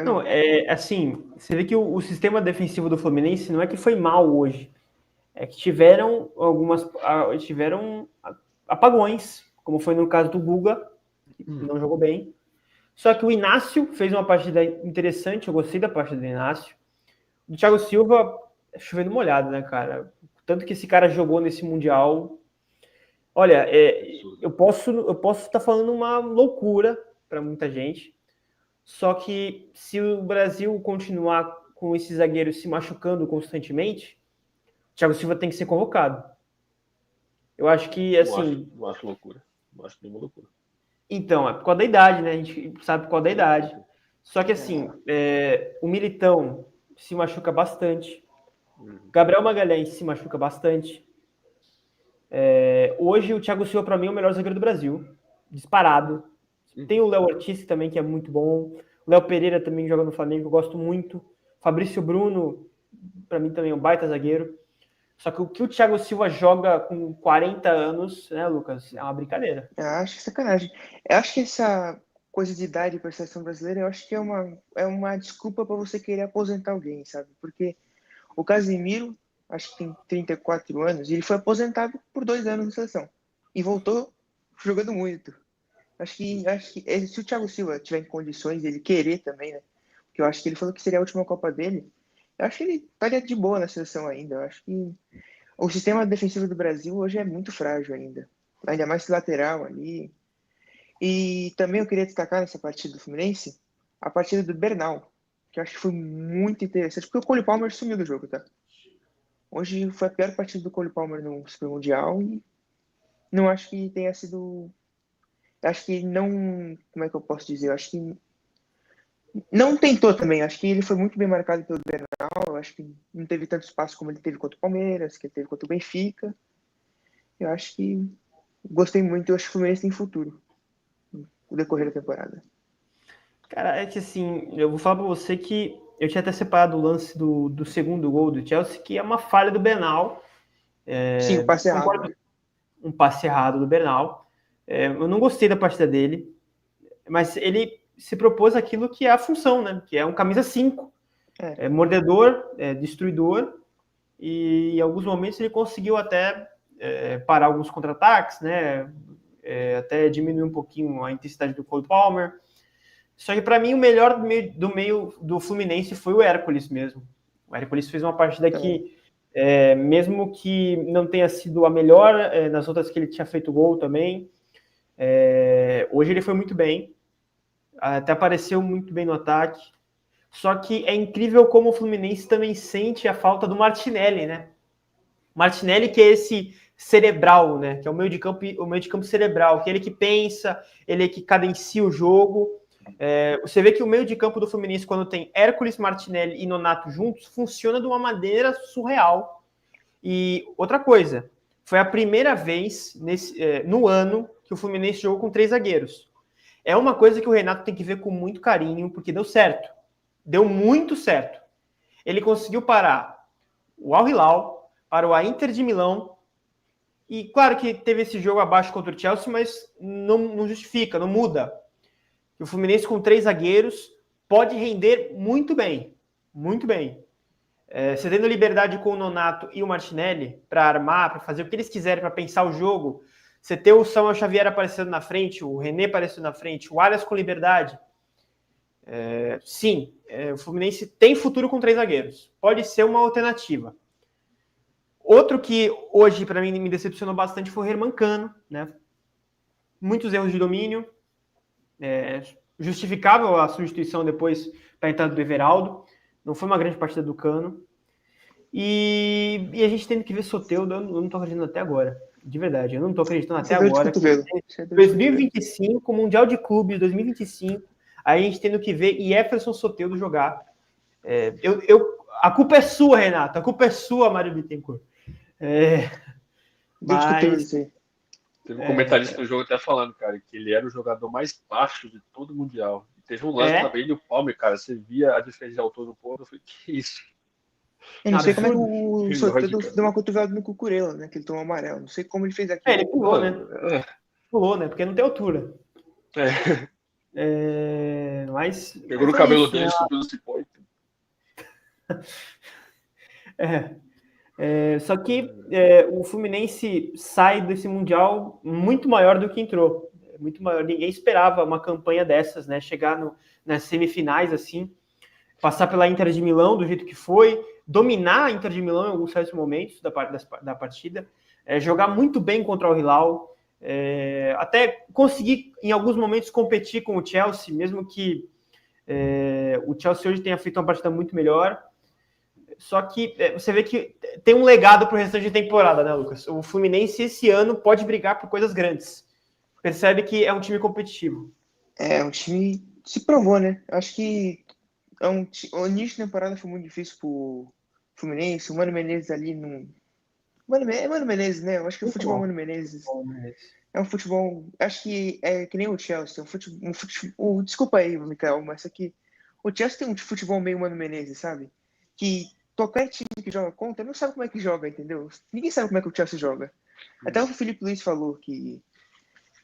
Não, assim, você vê que o sistema defensivo do Fluminense não é que foi mal hoje. É que tiveram apagões, como foi no caso do Guga, que não jogou bem. Só que o Inácio fez uma partida interessante, eu gostei da partida do Inácio. O Thiago Silva, chovendo molhado, né, cara? Tanto que esse cara jogou nesse Mundial. Olha, eu posso estar falando uma loucura para muita gente, só que se o Brasil continuar com esses zagueiros se machucando constantemente, o Thiago Silva tem que ser convocado. Eu acho que, assim... Não acho loucura. Não acho nenhuma loucura. Então, é por causa da idade, né? A gente sabe por causa da idade. Só que, assim, o Militão se machuca bastante. Gabriel Magalhães se machuca bastante. Hoje, o Thiago Silva, para mim, é o melhor zagueiro do Brasil. Disparado. Tem o Léo Ortiz também, que é muito bom. O Léo Pereira também joga no Flamengo, eu gosto muito. Fabrício Bruno, para mim, também é um baita zagueiro. Só que o que o Thiago Silva joga com 40 anos, né, Lucas? É uma brincadeira. Eu acho que é sacanagem. Eu acho que essa coisa de idade para a seleção brasileira, eu acho que é uma desculpa para você querer aposentar alguém, sabe? Porque o Casemiro, acho que tem 34 anos, e ele foi aposentado por 2 anos na seleção. E voltou jogando muito. Acho que se o Thiago Silva tiver em condições, ele querer também, né? Porque eu acho que ele falou que seria a última Copa dele. Eu acho que ele estaria de boa na seleção ainda. Eu acho que o sistema defensivo do Brasil hoje é muito frágil ainda. Ainda mais esse lateral ali. E também eu queria destacar nessa partida do Fluminense a partida do Bernal, que eu acho que foi muito interessante, porque o Cole Palmer sumiu do jogo, tá? Hoje foi a pior partida do Cole Palmer no Super Mundial e não acho que tenha sido... Acho que não... Como é que eu posso dizer? Eu acho que não tentou também. Acho que ele foi muito bem marcado pelo Bernal. Eu acho que não teve tanto espaço como ele teve contra o Palmeiras, que ele teve contra o Benfica. Eu acho que gostei muito. Eu acho que o Fluminense tem futuro no decorrer da temporada. Cara, é que assim, eu vou falar pra você que eu tinha até separado o lance do segundo gol do Chelsea, que é uma falha do Bernal. Sim, o passe errado. Um passe errado do Bernal. Eu não gostei da partida dele, mas ele se propôs aquilo que é a função, né? Que é um camisa 5. Mordedor, destruidor, e em alguns momentos ele conseguiu até parar alguns contra-ataques, né? Até diminuir um pouquinho a intensidade do Cole Palmer. Só que para mim o melhor do meio do Fluminense foi o Hércules mesmo. O Hércules fez uma partida que, mesmo que não tenha sido a melhor, nas outras que ele tinha feito gol também, hoje ele foi muito bem. Até apareceu muito bem no ataque. Só que é incrível como o Fluminense também sente a falta do Martinelli, né? Martinelli, que é esse cerebral, né? Que é o meio de campo cerebral, que é ele que pensa, ele é que cadencia o jogo. Você vê que o meio de campo do Fluminense, quando tem Hércules, Martinelli e Nonato juntos, funciona de uma maneira surreal. E outra coisa, foi a primeira vez no ano que o Fluminense jogou com 3 zagueiros. É uma coisa que o Renato tem que ver com muito carinho, porque deu certo. Deu muito certo. Ele conseguiu parar o Al Hilal, parou a Inter de Milão, e claro que teve esse jogo abaixo contra o Chelsea, mas não justifica, não muda. O Fluminense com 3 zagueiros pode render muito bem. Muito bem. Você tendo liberdade com o Nonato e o Martinelli para armar, para fazer o que eles quiserem, para pensar o jogo, você ter o Samuel Xavier aparecendo na frente, o René aparecendo na frente, o Arias com liberdade. Sim, o Fluminense tem futuro com 3 zagueiros. Pode ser uma alternativa. Outro que hoje, para mim, me decepcionou bastante foi o Hermancano, né? Muitos erros de domínio. Justificável a substituição depois para a entrada do Everaldo. Não foi uma grande partida do Cano. E a gente tendo que ver Soteldo, eu não tô acreditando até agora. De verdade, eu não tô acreditando até Isso é dor de agora. cotovelo. Isso é dor de cotovelo. 2025, Mundial de Clubes 2025, aí a gente tendo que ver Jefferson Soteldo jogar. A culpa é sua, Renato. A culpa é sua, Mário Bittencourt. Dor de cotovelo, Mas isso aí. Teve um comentarista do jogo até falando, cara, que ele era o jogador mais baixo de todo o Mundial. E teve um lance também, ele e o Palmer, cara, você via a diferença de altura do povo, eu falei, que isso? Eu é um não sei como é que absurdo. o Enorme, Soteldo cara. deu uma cotovelada no Cucurella, né? Que ele tomou amarelo. Não sei como ele fez aquilo. Ele pulou, né? É, Pulou, né? Porque não tem altura. é. Mas Pegou no é cabelo isso, né? dele, subiu no cipó. Só que o Fluminense sai desse Mundial muito maior do que entrou. Muito maior. Ninguém esperava uma campanha dessas, né? Chegar nas semifinais, assim, passar pela Inter de Milão do jeito que foi, dominar a Inter de Milão em alguns certos momentos da partida, jogar muito bem contra o Hilal, até conseguir, em alguns momentos, competir com o Chelsea, mesmo que o Chelsea hoje tenha feito uma partida muito melhor. Só que você vê que tem um legado para o restante de temporada, né, Lucas? O Fluminense esse ano pode brigar por coisas grandes. Percebe que é um time competitivo. Um time se provou, né? Acho que o início da temporada foi muito difícil pro Fluminense. O Mano Menezes ali não. Mano Menezes, né? Eu acho que o Muito futebol bom. Mano Menezes é um futebol. Acho que é que nem o Chelsea. Desculpa aí, Mikael, mas aqui. O Chelsea tem um futebol meio Mano Menezes, sabe? Que qualquer time que joga contra não sabe como é que joga, entendeu? Ninguém sabe como é que o Chelsea joga. Até o Felipe Luiz falou que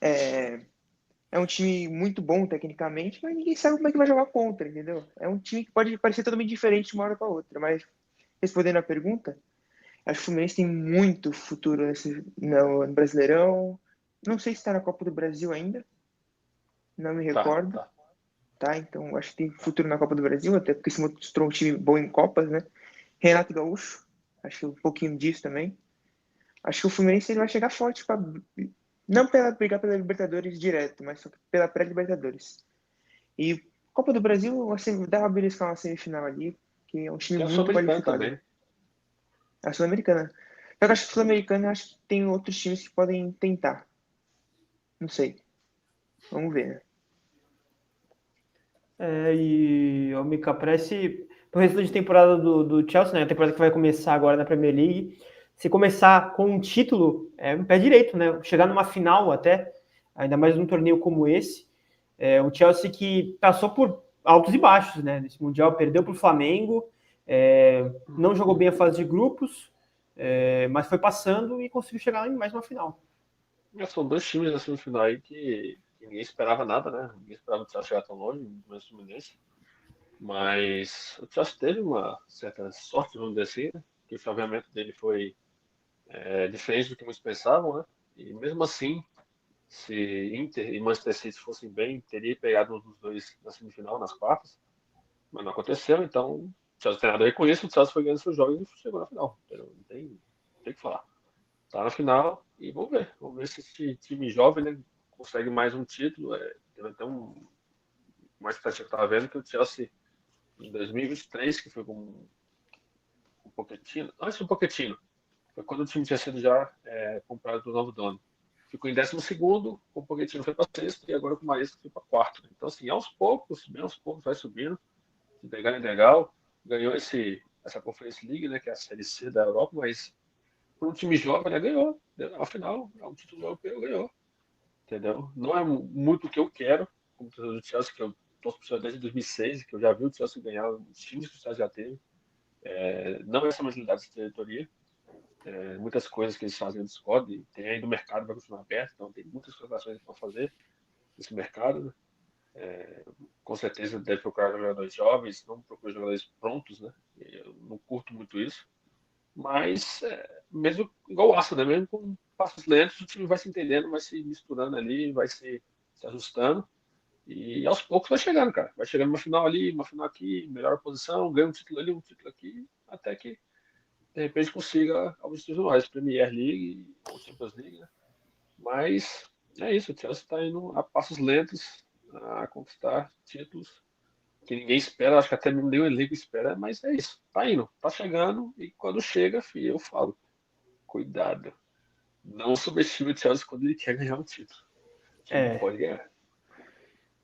é um time muito bom tecnicamente, mas ninguém sabe como é que vai jogar contra, entendeu? É um time que pode parecer totalmente diferente de uma hora para outra, mas respondendo a pergunta, acho que o Fluminense tem muito futuro no Brasileirão. Não sei se está na Copa do Brasil ainda, não me recordo, Tá. tá? Então acho que tem futuro na Copa do Brasil, até porque se mostrou um time bom em Copas, né? Renato Gaúcho, acho que um pouquinho disso também. Acho que o Fluminense ele vai chegar forte para não pela brigar pela Libertadores direto, mas só pela pré-Libertadores. E Copa do Brasil, assim, dá pra beliscar uma semifinal ali, que é um time Tem o muito Sul-Americano qualificado. também. A Sul-Americana. Eu acho que a Sul-Americana, acho que tem outros times que podem tentar. Não sei. Vamos ver, né? E o Mika, parece pro resto de temporada do Chelsea, né? A temporada que vai começar agora na Premier League. Se começar com um título, um pé direito, né? Chegar numa final até, ainda mais num torneio como esse. O Chelsea que passou por altos e baixos, né? Nesse Mundial, perdeu para o Flamengo, não jogou bem a fase de grupos, mas foi passando e conseguiu chegar em mais uma final. São dois times na semifinal aí que ninguém esperava nada, né? Ninguém esperava o Chelsea chegar tão longe, no Fluminense. Mas o Chelsea teve uma certa sorte, vamos dizer assim, né? Que o chaveamento dele foi diferente do que muitos pensavam, né? E mesmo assim, se Inter e Manchester City fossem bem, teria pegado um dos dois na semifinal, nas quartas, mas não aconteceu, então o Chelsea tem nada a ver com isso, o Chelsea foi ganhando seus jogos e chegou na final. Entendeu? Não tem o que falar. Tá na final e vamos ver se esse time jovem, né, consegue mais um título. Teve até uma estatística que eu estava vendo que o Chelsea em 2023, que foi com o Pochettino, antes do Pochettino, foi quando o time tinha sido já comprado pelo novo dono. Ficou em 12º, o Pochettino foi para sexto e agora com o Maresca foi para quarto. Então, assim, aos poucos, bem aos poucos, vai subindo. Se pegar é legal. Ganhou essa Conference League, né, que é a Série C da Europa, mas para um time jovem, né, ganhou. Afinal, é um título europeu, ganhou. Entendeu? Não é muito o que eu quero, como torcedor do Chelsea, que eu torço pro Chelsea desde 2006, que eu já vi o Chelsea ganhar os times que o Chelsea já teve. Não é essa mentalidade de diretoria. Muitas coisas que eles fazem eu discordo, e tem ainda o mercado vai continuar aberto, então tem muitas contratações para fazer nesse mercado. Né? Com certeza deve procurar jogadores jovens, não procura jogadores prontos, né? Eu não curto muito isso. Mas, mesmo igual o Arsenal, né? Mesmo com passos lentos, o time vai se entendendo, vai se misturando ali, vai se ajustando. E aos poucos vai chegando, cara. Vai chegando uma final ali, uma final aqui, melhor posição, ganha um título ali, um título aqui, até que de repente consiga objetivos mais, Premier League ou Champions League, né? Mas é isso, o Chelsea está indo a passos lentos a conquistar títulos que ninguém espera, acho que até nem o elenco espera, mas é isso. Tá indo, tá chegando, e quando chega, filho, eu falo, cuidado. Não subestime o Chelsea quando ele quer ganhar um título. Que ele pode ganhar.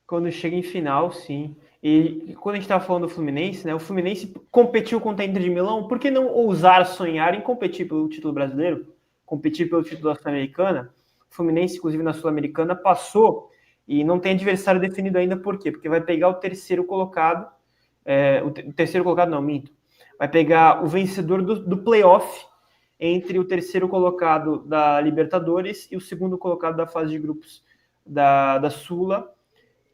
Quando chega em final, sim. E quando a gente estava falando do Fluminense, né? O Fluminense competiu contra a Inter de Milão. Por que não ousar sonhar em competir pelo título brasileiro? Competir pelo título da Sul-Americana? O Fluminense, inclusive na Sul-Americana, passou e não tem adversário definido ainda. Por quê? Porque vai pegar o terceiro colocado. O terceiro colocado, não, minto. Vai pegar o vencedor do playoff entre o terceiro colocado da Libertadores e o segundo colocado da fase de grupos da Sula,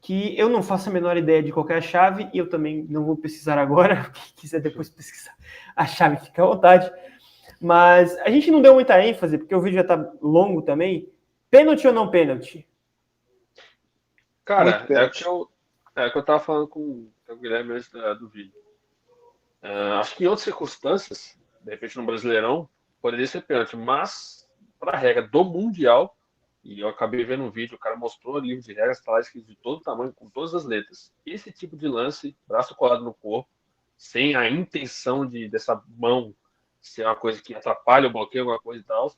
que eu não faço a menor ideia de qualquer chave, e eu também não vou pesquisar agora. Quem quiser depois pesquisar a chave, fica à vontade. Mas a gente não deu muita ênfase, porque o vídeo já tá longo também. Pênalti ou não pênalti? Cara, é o que eu tava falando com o Guilherme antes do vídeo. Acho que em outras circunstâncias, de repente no Brasileirão, poderia ser pênalti, mas para a regra do Mundial, e eu acabei vendo um vídeo, o cara mostrou o livro de regras, tá lá escrito de todo tamanho, com todas as letras. Esse tipo de lance, braço colado no corpo, sem a intenção dessa mão ser uma coisa que atrapalha o bloqueio, alguma coisa e tal,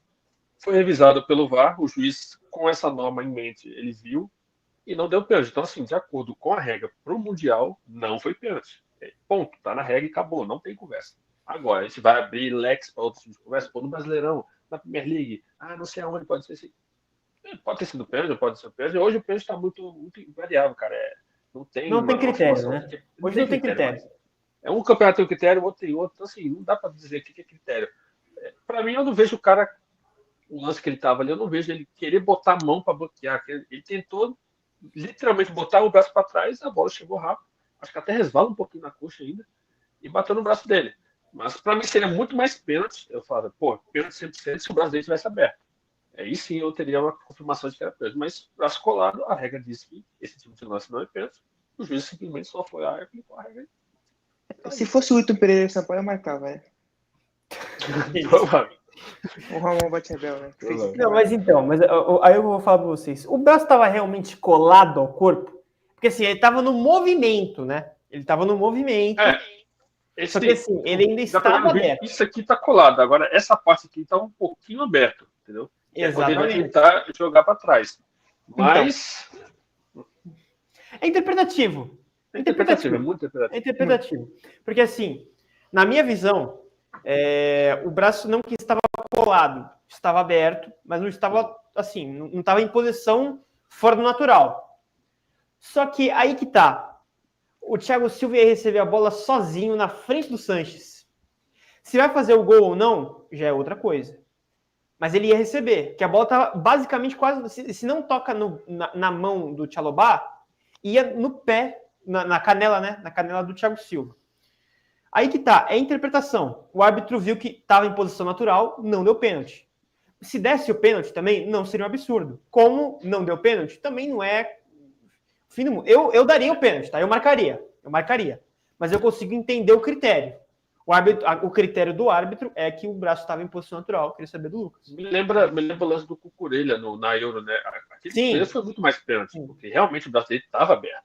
foi revisado pelo VAR, o juiz, com essa norma em mente, ele viu e não deu pênalti. Então, assim, de acordo com a regra para o Mundial, não foi pênalti. Ponto, tá na regra e acabou, não tem conversa. Agora, a gente vai abrir leques para outros tipos de conversa, pô, no Brasileirão, na Premier League, não sei aonde, pode ser assim. Pode ter sido pênalti, pode ser pênalti. Hoje o pênalti está muito, muito variável, cara. Não tem Não tem uma critério, formação. né? Hoje não tem critério. É um campeonato tem um critério, o outro tem outro. Então, assim, não dá para dizer o que é critério. Para mim, eu não vejo o cara, o lance que ele estava ali, eu não vejo ele querer botar a mão para bloquear. Ele tentou literalmente botar o braço para trás, a bola chegou rápido. Acho que até resvala um pouquinho na coxa ainda e bateu no braço dele. Mas para mim seria muito mais pênalti. Eu falava, pô, pênalti 100% se o braço dele tivesse aberto. Aí sim eu teria uma confirmação de que era pênalti. Mas braço colado, a regra diz que esse tipo de lance não é pênalti. O juiz simplesmente só foi lá e aplicou a regra. Se fosse o Ito Pereira de Sampaio, eu marcava, né? O Ramon Batebel, né? Não, mas então, aí eu vou falar para vocês. O braço estava realmente colado ao corpo? Porque assim, ele estava no movimento, né? Ele estava no movimento. Só que assim, ele ainda estava aberto. Isso aqui tá colado. Agora, essa parte aqui tá um pouquinho aberto, entendeu? Exatamente. Poderia tentar jogar para trás. Mas. Então, é interpretativo. É interpretativo, é muito interpretativo. É interpretativo. Porque assim, na minha visão, o braço não que estava colado, estava aberto, mas não estava assim, não estava em posição fora do natural. Só que aí que tá. O Thiago Silva ia receber a bola sozinho na frente do Sanches. Se vai fazer o gol ou não, já é outra coisa. Mas ele ia receber, que a bola estava basicamente quase... Se não toca na mão do Tchalobah, ia no pé, na canela, né? Na canela do Thiago Silva. Aí que tá, é interpretação. O árbitro viu que estava em posição natural, não deu pênalti. Se desse o pênalti também, não seria um absurdo. Como não deu pênalti, também não é fim do mundo. Eu daria o pênalti, tá? Eu marcaria. Mas eu consigo entender o critério. O critério do árbitro é que o braço estava em posição natural. Queria saber do Lucas. Me lembra o lance do Cucurella na Euro, né? Aquele foi muito mais pênalti, porque realmente o braço dele estava aberto.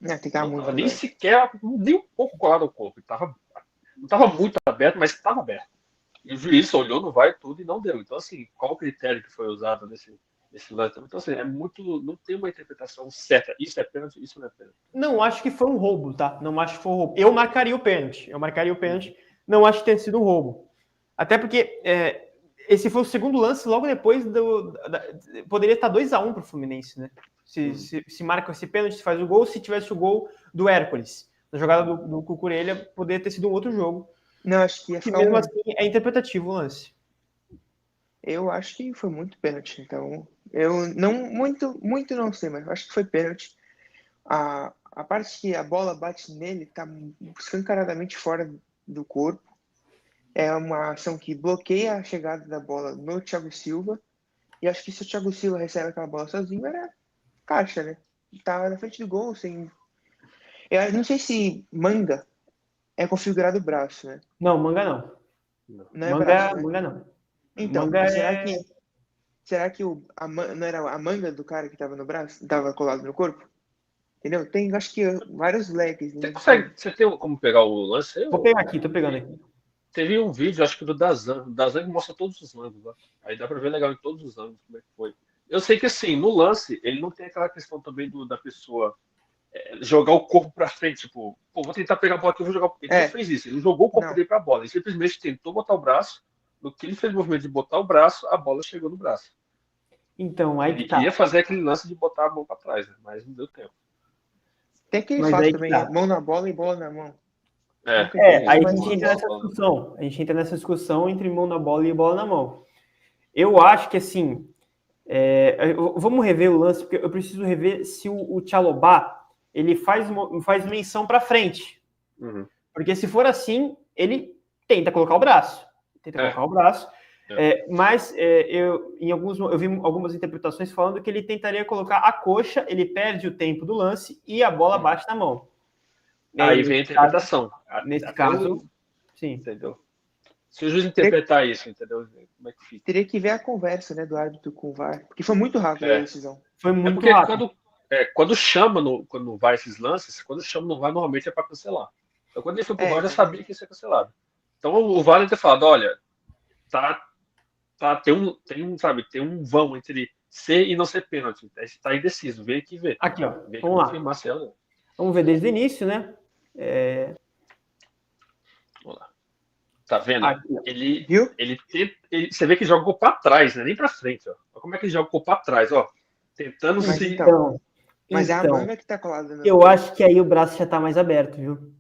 Nem sequer, nem um pouco colado ao corpo. Não estava muito aberto, mas estava aberto. E o juiz olhou no VAR tudo e não deu. Então, assim, qual o critério que foi usado nesse lance? Então, assim, não tem uma interpretação certa. Isso é pênalti, isso não é pênalti. Não acho que foi um roubo, tá? Não acho que foi um roubo. Eu marcaria o pênalti. Não acho que tenha sido um roubo. Até porque esse foi o segundo lance logo depois poderia estar 2-1 para o Fluminense, né? Se marca esse pênalti, se faz o gol, se tivesse o gol do Hércules. Na jogada do Cucurella, poderia ter sido um outro jogo. Não, acho que ia ficar mesmo assim é interpretativo o lance. Eu acho que foi muito pênalti. Então, eu não muito não sei, mas eu acho que foi pênalti. A parte que a bola bate nele tá escancaradamente fora do corpo. É uma ação que bloqueia a chegada da bola no Thiago Silva. E acho que se o Thiago Silva recebe aquela bola sozinho, era caixa, né? Tava na frente do gol, sem... Eu não sei se manga é configurado o braço, né? Não, manga não. Não é braço, né? Manga não. Então, será que não era a manga do cara que tava no braço? Tava colado no corpo? Entendeu? Tem, acho que, vários leques. Né? Você tem como pegar o lance aí? Vou pegar aqui, tô pegando aqui. Teve um vídeo, acho que do Dazan. O Dazan que mostra todos os ângulos. Ó. Aí dá pra ver legal em todos os ângulos como é que foi. Eu sei que assim, no lance, ele não tem aquela questão também da pessoa jogar o corpo pra frente, tipo, pô, vou tentar pegar a bola aqui, eu vou jogar. Ele não fez isso, ele jogou o corpo dele pra bola. Ele simplesmente tentou botar o braço. No que ele fez o movimento de botar o braço, a bola chegou no braço. Então, aí Ele que tá. ia fazer aquele lance de botar a mão pra trás, né? Mas não deu tempo. Tem aquele Mas fato aí também, tá. Mão na bola e bola na mão. Aí a gente entra nessa discussão. A gente entra nessa discussão entre mão na bola e bola na mão. Eu acho que, assim, vamos rever o lance, porque eu preciso rever se o Chalobah, ele faz menção para frente. Uhum. Porque se for assim, ele tenta colocar o braço. Mas eu vi algumas interpretações falando que ele tentaria colocar a coxa, ele perde o tempo do lance e a bola bate na mão. Aí vem a interpretação. Nesse caso, sim. Entendeu? Se o juiz interpretar isso, entendeu? Como é que fica? Teria que ver a conversa, né, do árbitro com o VAR, porque foi muito rápido a decisão. Foi muito rápido. Quando chama quando vai esses lances, quando chama no VAR, normalmente é para cancelar. Então, quando ele foi pro VAR, já sabia que isso ia cancelado. Então, o VAR deve ter falado, olha, tem um vão entre ser e não ser pênalti. Está indeciso, vem aqui ver. Aqui, ó. Vamos lá. Confirmar se é ou não. Vamos ver desde o início, né? Vamos lá. Tá vendo? Aqui, Você vê que jogou para trás, né? Nem para frente. Ó. Olha como é que ele jogou para trás, ó. Tentando se. Mas é a manga que tá colada. Eu acho que aí o braço já tá mais aberto, viu?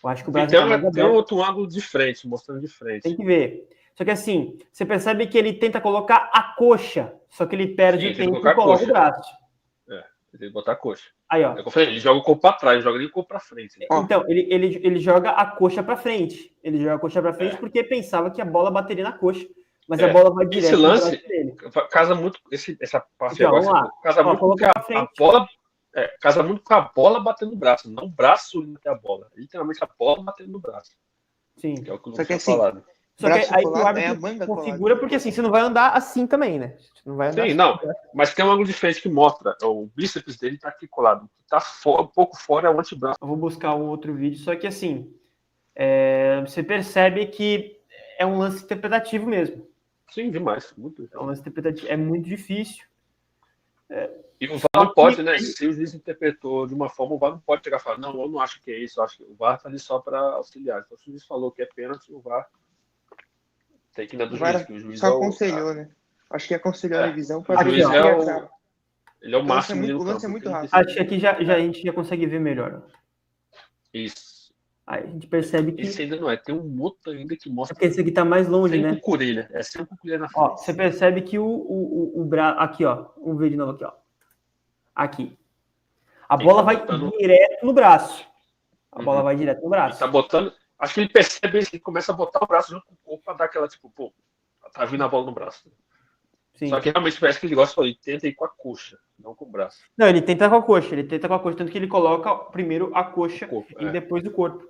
Eu acho que o braço já tá mais aberto. Tem outro ângulo de frente, mostrando de frente. Tem que ver. Só que assim, você percebe que ele tenta colocar a coxa, só que ele perde o tempo e coloca o braço. Ele tem que botar a coxa. Aí, ó. Ele joga o corpo para trás, joga nem o corpo para frente. Né? Então, ele joga a coxa para frente. Ele joga a coxa para frente porque pensava que a bola bateria na coxa. Mas a bola vai direto no braço dele. Casa muito. Essa parte então, agora casa muito com a bola. Casa muito com a bola batendo no braço, não o braço indo até a bola. Literalmente a bola batendo no braço. Sim. Que é o que não falado. Só que aí o árbitro configura, porque assim, você não vai andar assim também, né? Você não vai andar Sim, assim, não. Mas tem um ângulo de frente que mostra, o bíceps dele tá aqui colado. O que tá um pouco fora é o antebraço. Eu vou buscar um outro vídeo, só que assim, você percebe que é um lance interpretativo mesmo. Sim, demais. Muito. É um lance interpretativo, é muito difícil. E o VAR não pode, né? Se o juiz interpretou de uma forma, o VAR não pode chegar e falar, não, eu não acho que é isso, eu acho que o VAR tá ali só para auxiliar. Então, se o juiz falou que é pênalti, o VAR tem que ir na do juiz, que o juiz só aconselhou, né? Acho que aconselhou a revisão para ver se ele é o máximo. O lance é muito rápido. Acho que aqui a gente já consegue ver melhor. Isso. Aí a gente percebe que... Esse ainda não é. Tem um outro ainda que mostra... Porque esse aqui tá mais longe, sem né? Cucurelha. Sem cucurelha na frente. Ó, você percebe que o braço... Aqui, ó. Vamos ver de novo aqui, ó. Aqui. A bola vai direto no braço. A bola vai direto no braço. Ele tá botando... Acho que ele percebe isso, ele começa a botar o braço junto com o corpo pra dar aquela, tipo, pô, tá vindo a bola no braço. Sim. Só que realmente parece que ele gosta, ele tenta ir com a coxa, não com o braço. Não, ele tenta com a coxa, tanto que ele coloca primeiro a coxa e depois o corpo.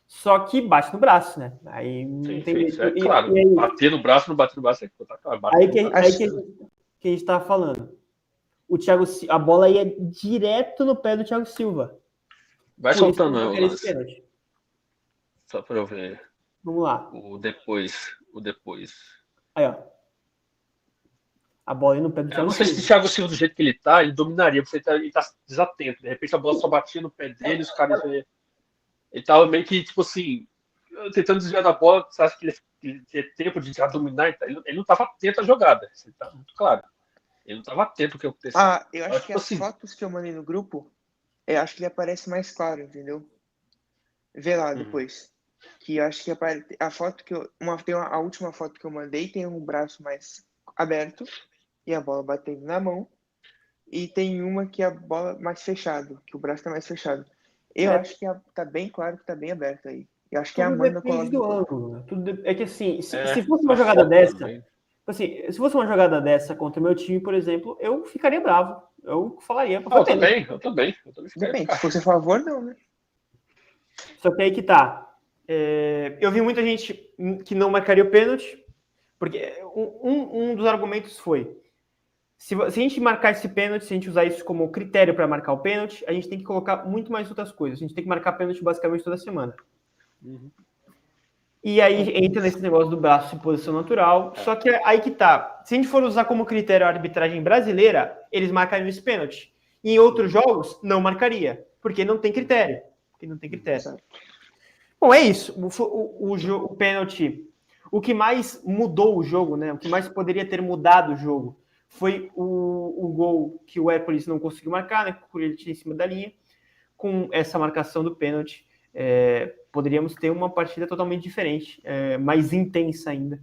Só que bate no braço, né? Aí não tem jeito. Claro, aí, bater no braço, não bater no braço, tá claro. Aí que a gente tava falando. A bola ia direto no pé do Thiago Silva. Vai soltando o lance. Só pra eu ver. Vamos lá. O depois. Aí, ó. A bola ia no pé do Thiago Silva. Não sei se o Thiago Silva, do jeito que ele tá, ele dominaria, porque ele tá desatento. De repente a bola só batia no pé dele, os caras... Ele tava meio que, tipo assim, tentando desviar da bola. Você acha que ele tinha tempo de já dominar? Ele não tava atento à jogada. Isso tá muito claro. Ele não tava atento ao que aconteceu. Eu acho que as fotos que eu mandei no grupo, eu acho que ele aparece mais claro, entendeu? Vê lá depois. Que eu acho que a foto que a última foto que eu mandei tem um braço mais aberto e a bola batendo na mão. E tem uma que a bola mais fechado, que o braço tá mais fechado. Eu acho que tá bem claro que tá bem aberto aí. Eu acho que a Amanda coloca do ângulo. É que assim, se fosse uma jogada dessa, assim, se fosse uma jogada dessa contra o meu time, por exemplo, eu ficaria bravo. Eu falaria. Eu também. Depende. Se fosse a favor, não, né? Só que aí que tá. Eu vi muita gente que não marcaria o pênalti, porque um dos argumentos foi: Se a gente marcar esse pênalti, se a gente usar isso como critério para marcar o pênalti, a gente tem que colocar muito mais outras coisas. A gente tem que marcar pênalti basicamente toda semana. Uhum. E aí entra nesse negócio do braço em posição natural. Só que aí que tá. Se a gente for usar como critério a arbitragem brasileira, eles marcariam esse pênalti. E em outros jogos, não marcaria. Porque não tem critério. Bom, é isso. O pênalti. O que mais mudou o jogo, né? O que mais poderia ter mudado o jogo foi o gol que o Hércules não conseguiu marcar, né? Por ele tinha em cima da linha. Com essa marcação do pênalti, poderíamos ter uma partida totalmente diferente, mais intensa ainda.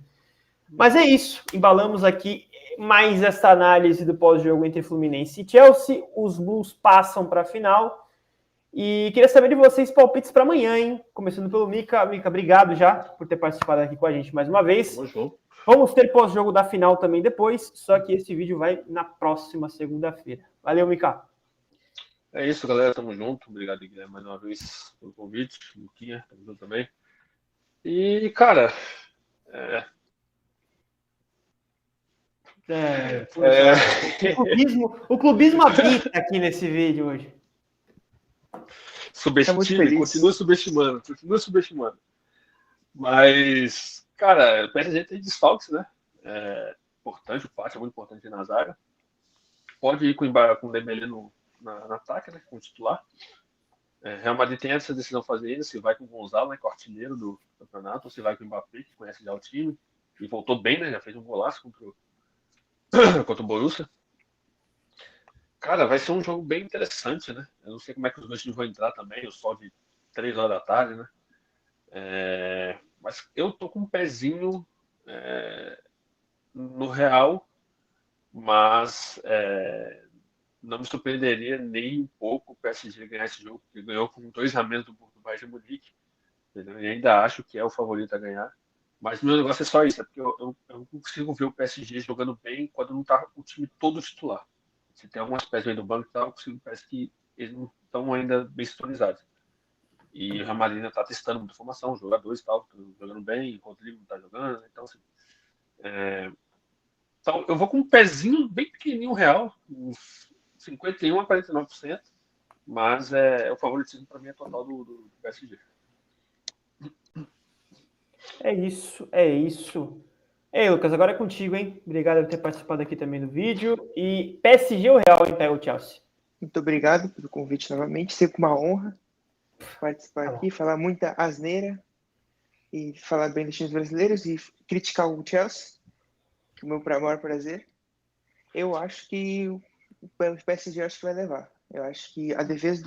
Mas é isso. Embalamos aqui mais essa análise do pós-jogo entre Fluminense e Chelsea. Os Blues passam para a final. E queria saber de vocês palpites para amanhã, hein? Começando pelo Mika. Mika, obrigado já por ter participado aqui com a gente mais uma vez. Vamos ter pós-jogo da final também depois, só que esse vídeo vai na próxima segunda-feira. Valeu, Mika. É isso, galera. Tamo junto. Obrigado, Guilherme, mais uma vez pelo convite. Luquinha, tamo junto também. E, cara, O clubismo habita aqui nesse vídeo hoje. Continua subestimando. Mas, cara, o PSG tem desfalques, né? Importante, o Fati é muito importante na zaga. Pode ir com o Dembélé no ataque, né? Com o titular. Real Madrid tem essa decisão fazer ainda, se vai com o Gonzalo, né? Que é o artilheiro do campeonato, ou se vai com o Mbappé, que conhece já o time. E voltou bem, né? Já fez um golaço contra o Borussia. Cara, vai ser um jogo bem interessante, né? Eu não sei como é que os dois times vão entrar também, o sol de 3 horas da tarde, né? Mas eu tô com um pezinho no Real, mas não me surpreenderia nem um pouco o PSG ganhar esse jogo, porque ganhou com 2 a menos do Bayern de Munique, entendeu? E ainda acho que é o favorito a ganhar. Mas meu negócio é só isso, porque eu não consigo ver o PSG jogando bem quando não tá o time todo titular. Se tem algumas peças aí do banco e tal, parece que eles não estão ainda bem sintonizados. E o Real Madrid está testando muita formação, jogadores e tal, jogando bem, enquanto o Liverpool está jogando. Então, assim, então, eu vou com um pezinho bem pequenininho real, uns 51% a 49%, mas o favoritismo para mim é total do PSG. É isso. Ei, Lucas, agora é contigo, hein? Obrigado por ter participado aqui também do vídeo. E PSG ou Real, hein? Pega o Chelsea. Muito obrigado pelo convite novamente. Sempre uma honra participar aqui, falar muita asneira e falar bem dos times brasileiros e criticar o Chelsea, que é o meu maior prazer. Eu acho que o PSG acho que vai levar. Eu acho que a defesa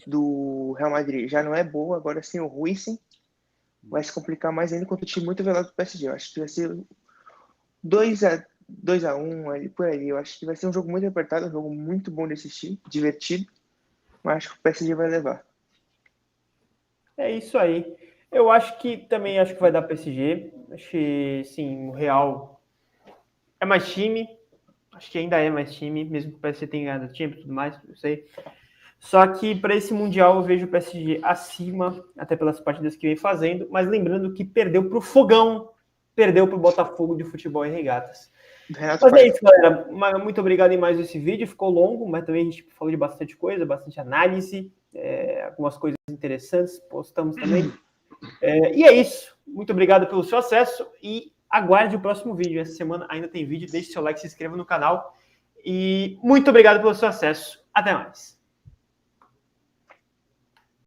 do Real Madrid já não é boa, agora sim o Huijsen vai se complicar mais ainda contra o time muito veloz do PSG. Eu acho que vai ser 2-1 ali por ali. Eu acho que vai ser um jogo muito apertado, um jogo muito bom de assistir, divertido, mas acho que o PSG vai levar. É isso aí. Eu acho que vai dar PSG. Acho que, sim, o Real é mais time. Acho que ainda é mais time, mesmo que o PSG tenha ganhado o time e tudo mais, não sei. Só que para esse Mundial eu vejo o PSG acima, até pelas partidas que vem fazendo, mas lembrando que perdeu para o Fogão, perdeu para o Botafogo de Futebol e Regatas. Mas é isso, galera. Muito obrigado em mais esse vídeo. Ficou longo, mas também a gente falou de bastante coisa, bastante análise, algumas coisas interessantes, postamos também. E é isso. Muito obrigado pelo seu acesso e aguarde o próximo vídeo. Essa semana ainda tem vídeo. Deixe seu like, se inscreva no canal. E muito obrigado pelo seu acesso. Até mais.